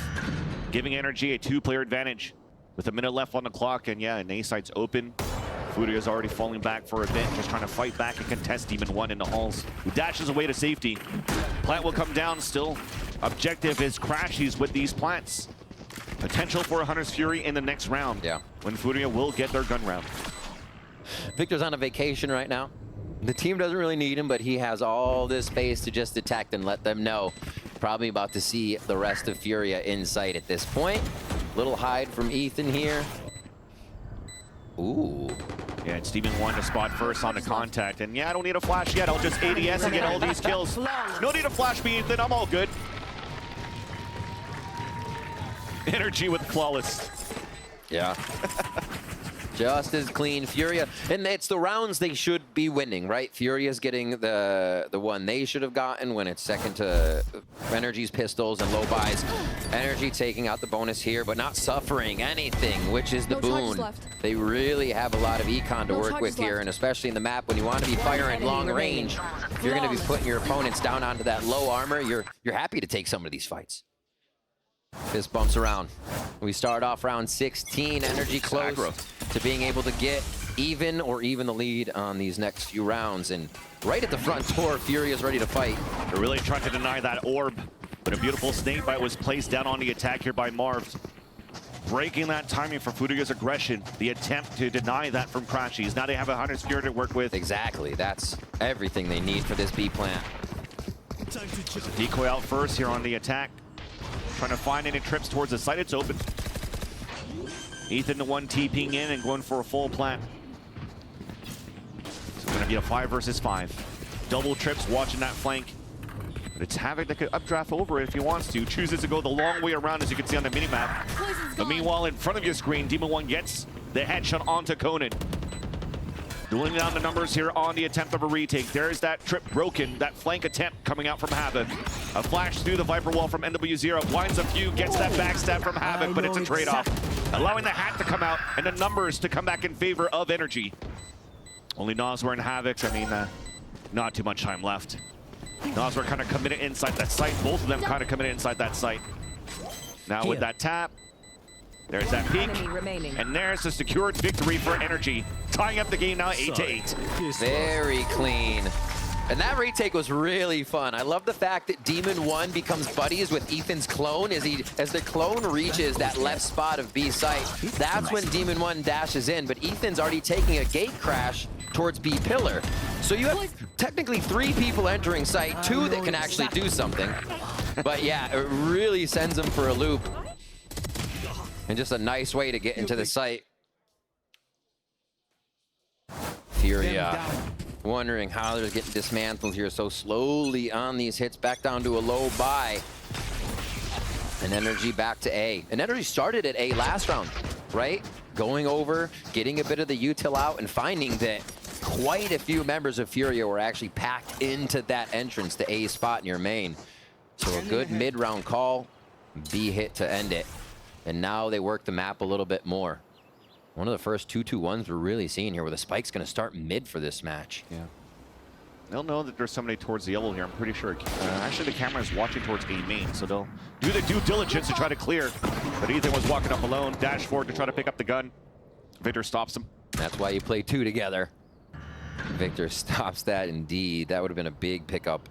giving NRG a 2-player advantage with a minute left on the clock. And yeah, an A site's open. Furia's already falling back for a bit, just trying to fight back and contest Demon 1 in the halls, who dashes away to safety. Plant will come down still. Objective is crashies with these plants. Potential for a Hunter's Fury in the next round. Yeah. When Furia will get their gun round. Victor's on a vacation right now. The team doesn't really need him, but he has all this space to just detect and let them know. Probably about to see the rest of Furia in sight at this point. Little hide from Ethan here. Ooh. Yeah, it's Demon 1 to spot first on the contact. And yeah, I don't need a flash yet. I'll just ADS and get all these kills. No need to flash me, Ethan. I'm all good. NRG with flawless. Yeah. Just as clean. Furia, and it's the rounds they should be winning, right? Furia's getting the one they should have gotten when it's second to NRG's pistols and low buys. NRG taking out the bonus here, but not suffering anything, which is the boon. They really have a lot of econ to work with here, and especially in the map when you want to be firing long range. If you're going to be putting your opponents down onto that low armor, you're happy to take some of these fights. Fist bumps around. We start off round 16. NRG close to being able to get even or even the lead on these next few rounds. And right at the front door, Furia's ready to fight. They're really trying to deny that orb, but a beautiful snake bite was placed down on the attack here by Marv. Breaking that timing for Furia's aggression. The attempt to deny that from Crashies. Now they have a Hunter's Fury to work with. Exactly. That's everything they need for this B plant. Decoy out first here on the attack. Trying to find any trips towards the site. It's open. Ethan the one TPing in and going for a full plant. So it's going to be a 5 versus 5. Double trips watching that flank. But it's Havoc that could updraft over it if he wants to. Chooses to go the long way around, as you can see on the minimap. But meanwhile, in front of your screen, Demon 1 gets the headshot onto Conan. Dueling down the numbers here on the attempt of a retake. There's that trip broken, that flank attempt coming out from Havoc. A flash through the Viper wall from NW0, blinds a few, gets that backstab from Havoc, but it's a trade-off. Allowing the hat to come out and the numbers to come back in favor of NRG. Only Noswar and Havoc, I mean, not too much time left. Noswar kind of committed inside that site. Both of them kind of committed inside that site. Now with that tap, there's that peek, and there's the secured victory for NRG, tying up the game now 8-8. Very clean. And that retake was really fun. I love the fact that Demon 1 becomes buddies with Ethan's clone as the clone reaches that left spot of B site. That's when Demon 1 dashes in, but Ethan's already taking a gate crash towards B pillar. So you have technically 3 people entering site, 2 that can actually do something. But yeah, it really sends them for a loop. And just a nice way to get into the site. Furia wondering how they're getting dismantled here so slowly on these hits, back down to a low buy. And NRG back to A. And NRG started at A last round, right? Going over, getting a bit of the util out, and finding that quite a few members of Furia were actually packed into that entrance to A spot near main. So a good mid-round call, B hit to end it. And now they work the map a little bit more. One of the first 2-2-1s we're really seeing here, where the spike's going to start mid for this match. Yeah. They'll know that there's somebody towards the yellow here. I'm pretty sure. Actually, the camera is watching towards A main, so they'll do the due diligence to try to clear. But Ethan was walking up alone, dash forward to try to pick up the gun. Victor stops him. That's why you play 2 together. Victor stops that indeed. That would have been a big pickup.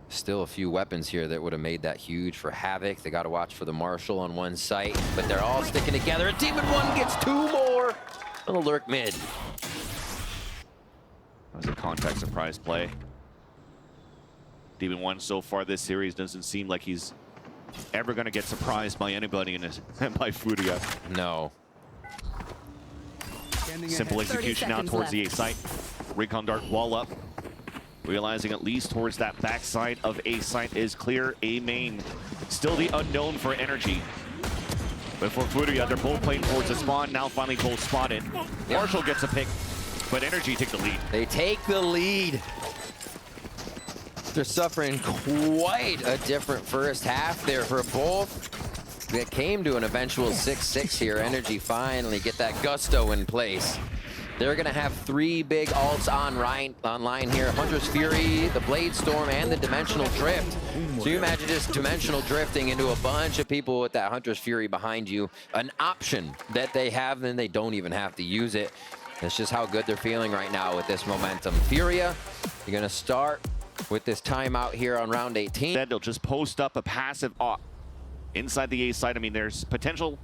Still a few weapons here that would have made that huge for Havoc. They got to watch for the Marshal on one site, but they're all sticking together. Demon 1 gets 2 more. Little lurk mid. That was a contact surprise play. Demon 1 so far this series doesn't seem like he's ever going to get surprised by anybody in his, by Furia. No. Simple execution now towards the A site. Recon dart wall up. Realizing at least towards that backside of A site is clear. A main. Still the unknown for NRG. But for Furia, they're both playing towards the spawn. Now finally both spotted. Marshall gets a pick, but NRG take the lead. They take the lead. They're suffering quite a different first half there for both. That came to an eventual 6-6 here. NRG finally get that gusto in place. They're going to have 3 big ults online here. Hunter's Fury, the Blade Storm, and the Dimensional Drift. So you imagine just dimensional drifting into a bunch of people with that Hunter's Fury behind you. An option that they have, and they don't even have to use it. That's just how good they're feeling right now with this momentum. Furia, you're going to start with this timeout here on round 18. Then they'll just post up a passive op inside the A side. I mean, there's potential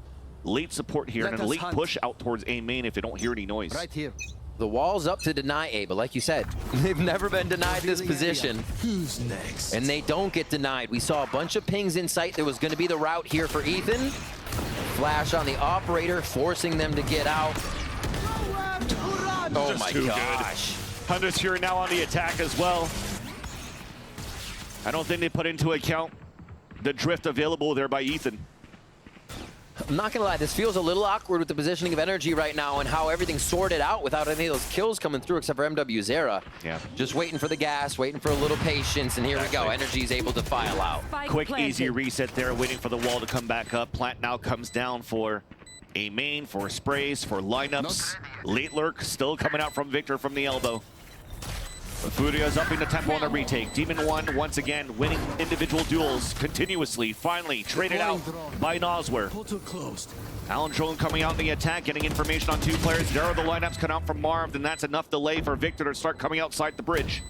late support here and a late push out towards A main if they don't hear any noise. Right here. The wall's up to deny A, but like you said, they've never been denied this position. Who's next? And they don't get denied. We saw a bunch of pings in sight. There was going to be the route here for Ethan. Flash on the operator, forcing them to get out. Oh my gosh. Hunter's Fury now on the attack as well. I don't think they put into account the drift available there by Ethan. I'm not gonna lie, this feels a little awkward with the positioning of NRG right now and how everything's sorted out without any of those kills coming through except for MW Zera. Yeah. Just waiting for the gas, waiting for a little patience, and here we go. NRG's able to file out. Quick, easy reset there, waiting for the wall to come back up. Plant now comes down for A main, for sprays, for lineups. Late lurk still coming out from Victor from the elbow. Furia's upping the tempo on the retake. Demon 1 once again winning individual duels continuously. Finally traded out by Noswer. Alan Drone coming out in the attack, getting information on 2 players. There are the lineups cut out from Marv, then that's enough delay for Victor to start coming outside the bridge.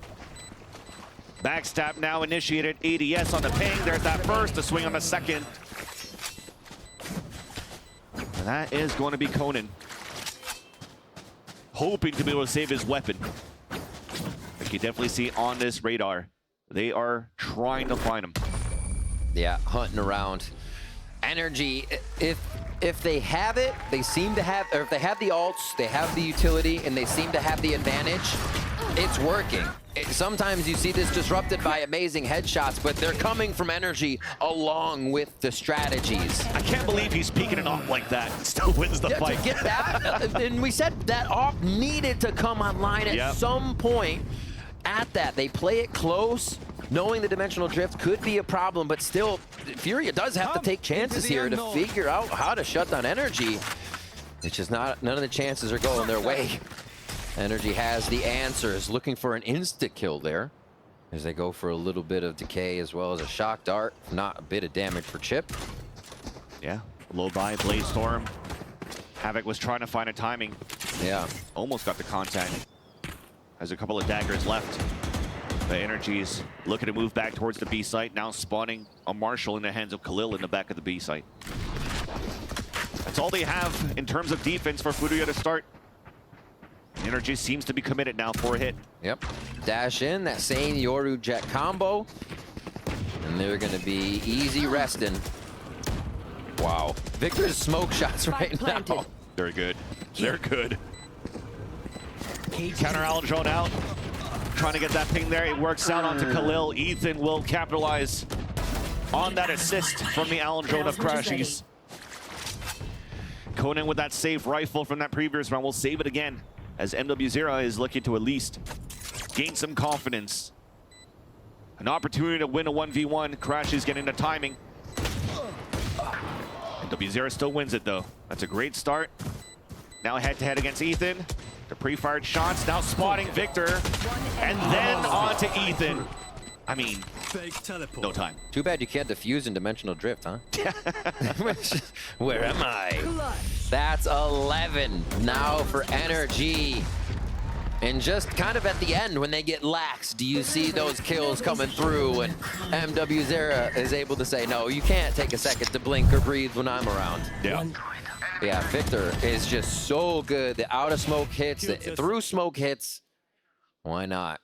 Backstab now initiated. ADS on the ping. There's that first, the swing on the second. And that is going to be Conan. Hoping to be able to save his weapon. You definitely see on this radar, they are trying to find him. Yeah, hunting around. NRG, if they have it, they seem to have, or if they have the ults, they have the utility, and they seem to have the advantage, it's working. Sometimes you see this disrupted by amazing headshots, but they're coming from NRG along with the strategies. I can't believe he's peeking an op like that. Still wins the fight. To get that, and we said that op needed to come online at some point. At that, they play it close, knowing the dimensional drift could be a problem, but still, Furia does have to take chances here to figure out how to shut down NRG. It's just none of the chances are going their way. NRG has the answers, looking for an insta-kill there as they go for a little bit of decay as well as a shock dart, not a bit of damage for Chip. Yeah, low by Blaze Storm. Havoc was trying to find a timing. Yeah. Almost got the contact. Has a couple of daggers left. The NRG's looking to move back towards the B site, now spawning a Marshall in the hands of Khalil in the back of the B site. That's all they have in terms of defense for Furia to start. NRG seems to be committed now for a hit. Yep. Dash in, that same Yoru Jet combo. And they're going to be easy resting. Wow. Victor's smoke shots right now. Very good. They're good. Counter Alan Drone out. Trying to get that ping there. It works out onto Khalil. Ethan will capitalize on that assist from the Alan Drone of Crashies. Conan with that save rifle from that previous round will save it again, as MW0 is looking to at least gain some confidence. An opportunity to win a 1v1. Crashies getting the timing. MW0 still wins it though. That's a great start. Now head-to-head against Ethan. The pre-fired shots, now spotting Victor, and then on to Ethan. I mean, no time. Too bad you can't defuse in dimensional drift, huh? Where am I? That's 11 now for NRG. And just kind of at the end, when they get lax, do you see those kills coming through? And MW Zera is able to say, no, you can't take a second to blink or breathe when I'm around. Yeah. Yeah, Victor is just so good. The out of smoke hits, the through smoke hits. Why not?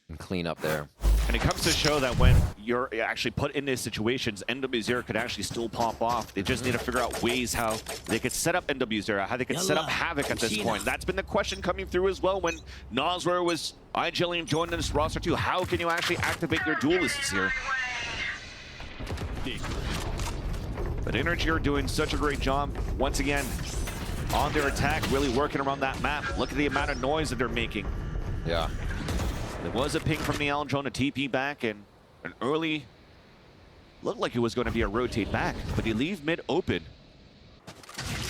And clean up there. And it comes to show that when you're actually put in these situations, NW0 could actually still pop off. They just need to figure out ways how they could set up NW0, how they could set up Havoc at this point. That's been the question coming through as well when Nosware was IGLing joined this roster too. How can you actually activate your duelists here? But NRG are doing such a great job, once again, on their attack, really working around that map. Look at the amount of noise that they're making. Yeah. There was a ping from the Aljon, a TP back, and an early, looked like it was going to be a rotate back, but you leave mid open.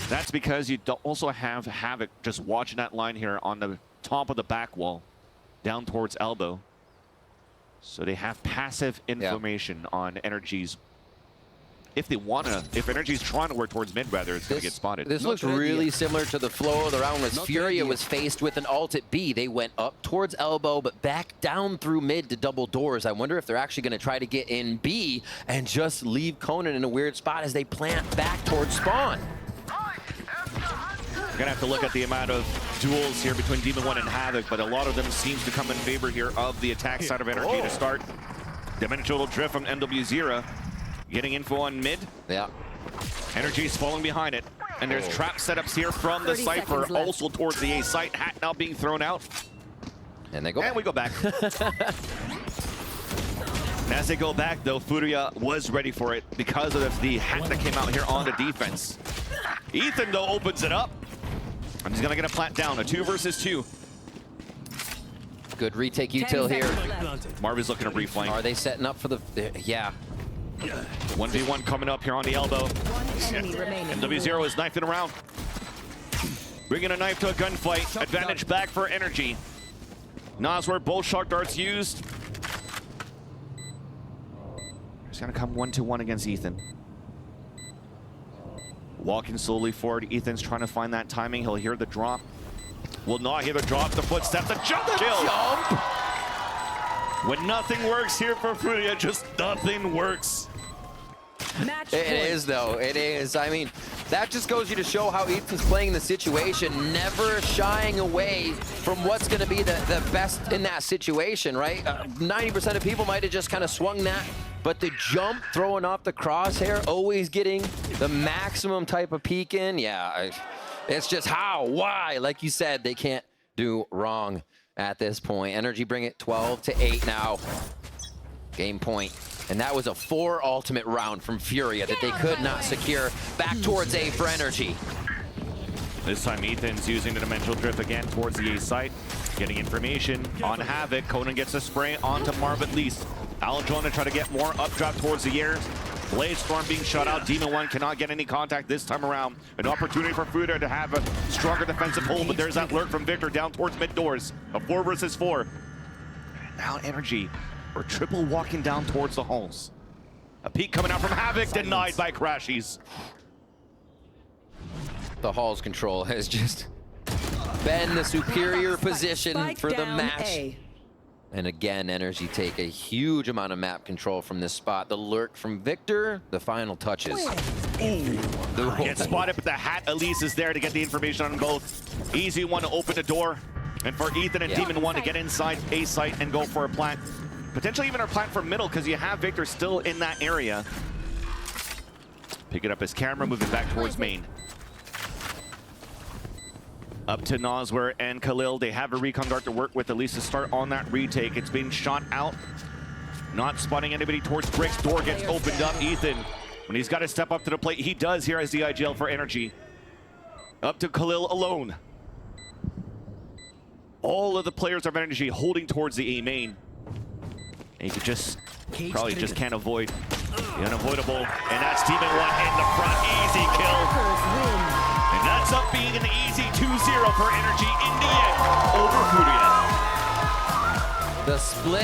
That's because you don't also have Havoc just watching that line here on the top of the back wall, down towards elbow. So they have passive information on NRG's. If they want to, if NRG's trying to work towards mid, rather, it's going to get spotted. This looks really similar to the flow of the round as Furia was faced with an ult at B. They went up towards elbow, but back down through mid to double doors. I wonder if they're actually going to try to get in B and just leave Conan in a weird spot as they plant back towards spawn. We're going to have to look at the amount of duels here between Demon 1 and Havoc, but a lot of them seems to come in favor here of the attack side of NRG to start. Dimensional drift from NW0. Getting info on mid. Yeah. NRG's falling behind it. And there's trap setups here from the Cypher, also towards the A site. Hat now being thrown out. And they go and we go back. And as they go back, though, Furia was ready for it because of the hat that came out here on the defense. Ethan, though, opens it up. And he's going to get a plant down. A 2 versus 2. Good retake util here. Marvin's looking to reflank. Are they setting up for the... yeah. 1v1 coming up here on the elbow. NW0 is knifing around. Bringing a knife to a gunfight. Advantage back for NRG. Nosware, both shark darts used. He's gonna come 1-1 against Ethan. Walking slowly forward. Ethan's trying to find that timing. He'll hear the drop. Will not hear the drop. The footstep. The jump kill. When nothing works here for Furia, just nothing works. It is, though. It is. I mean, that just goes you to show how Ethan's playing the situation, never shying away from what's going to be the best in that situation, right? 90% of people might have just kind of swung that, but the jump, throwing off the crosshair, always getting the maximum type of peek in. Yeah, it's just how, why? Like you said, they can't do wrong at this point. NRG bring it 12-8 now. Game point. And that was a 4 ultimate round from Furia that they could not secure. Back towards A for NRG. This time Ethan's using the dimensional drift again towards the A site. Getting information on Havoc. Conan gets a spray onto Marv at least. Aljon to try to get more updraft towards the air. Blaze Storm being shut out. Demon 1 cannot get any contact this time around. An opportunity for Furia to have a stronger defensive hold, but there's that lurk from Victor down towards mid doors. A 4 versus 4. Now NRG are triple walking down towards the halls. A peek coming out from Havoc, denied by Crashies. The halls control has just been the superior position for the match. And again, NRG take a huge amount of map control from this spot. The lurk from Victor, the final touches. Gets spotted, but the hat at least is there to get the information on both. Easy one to open the door. And for Ethan and Demon 1 to get inside A site and go for a plant. Potentially even a plant from middle because you have Victor still in that area. Picking up his camera, moving back towards main. Up to Nosware and Khalil. They have a recon dart to work with at least to start on that retake. It's being shot out. Not spotting anybody towards bricks. Door gets opened up. Ethan, when he's got to step up to the plate, he does here as the IGL for NRG. Up to Khalil alone. All of the players of NRG holding towards the A main. And you could just, probably just can't avoid the unavoidable. And that's Demon 1 in the front. Easy kill. And that's up being an easy 2-0 for NRG in the end over Furia. The split.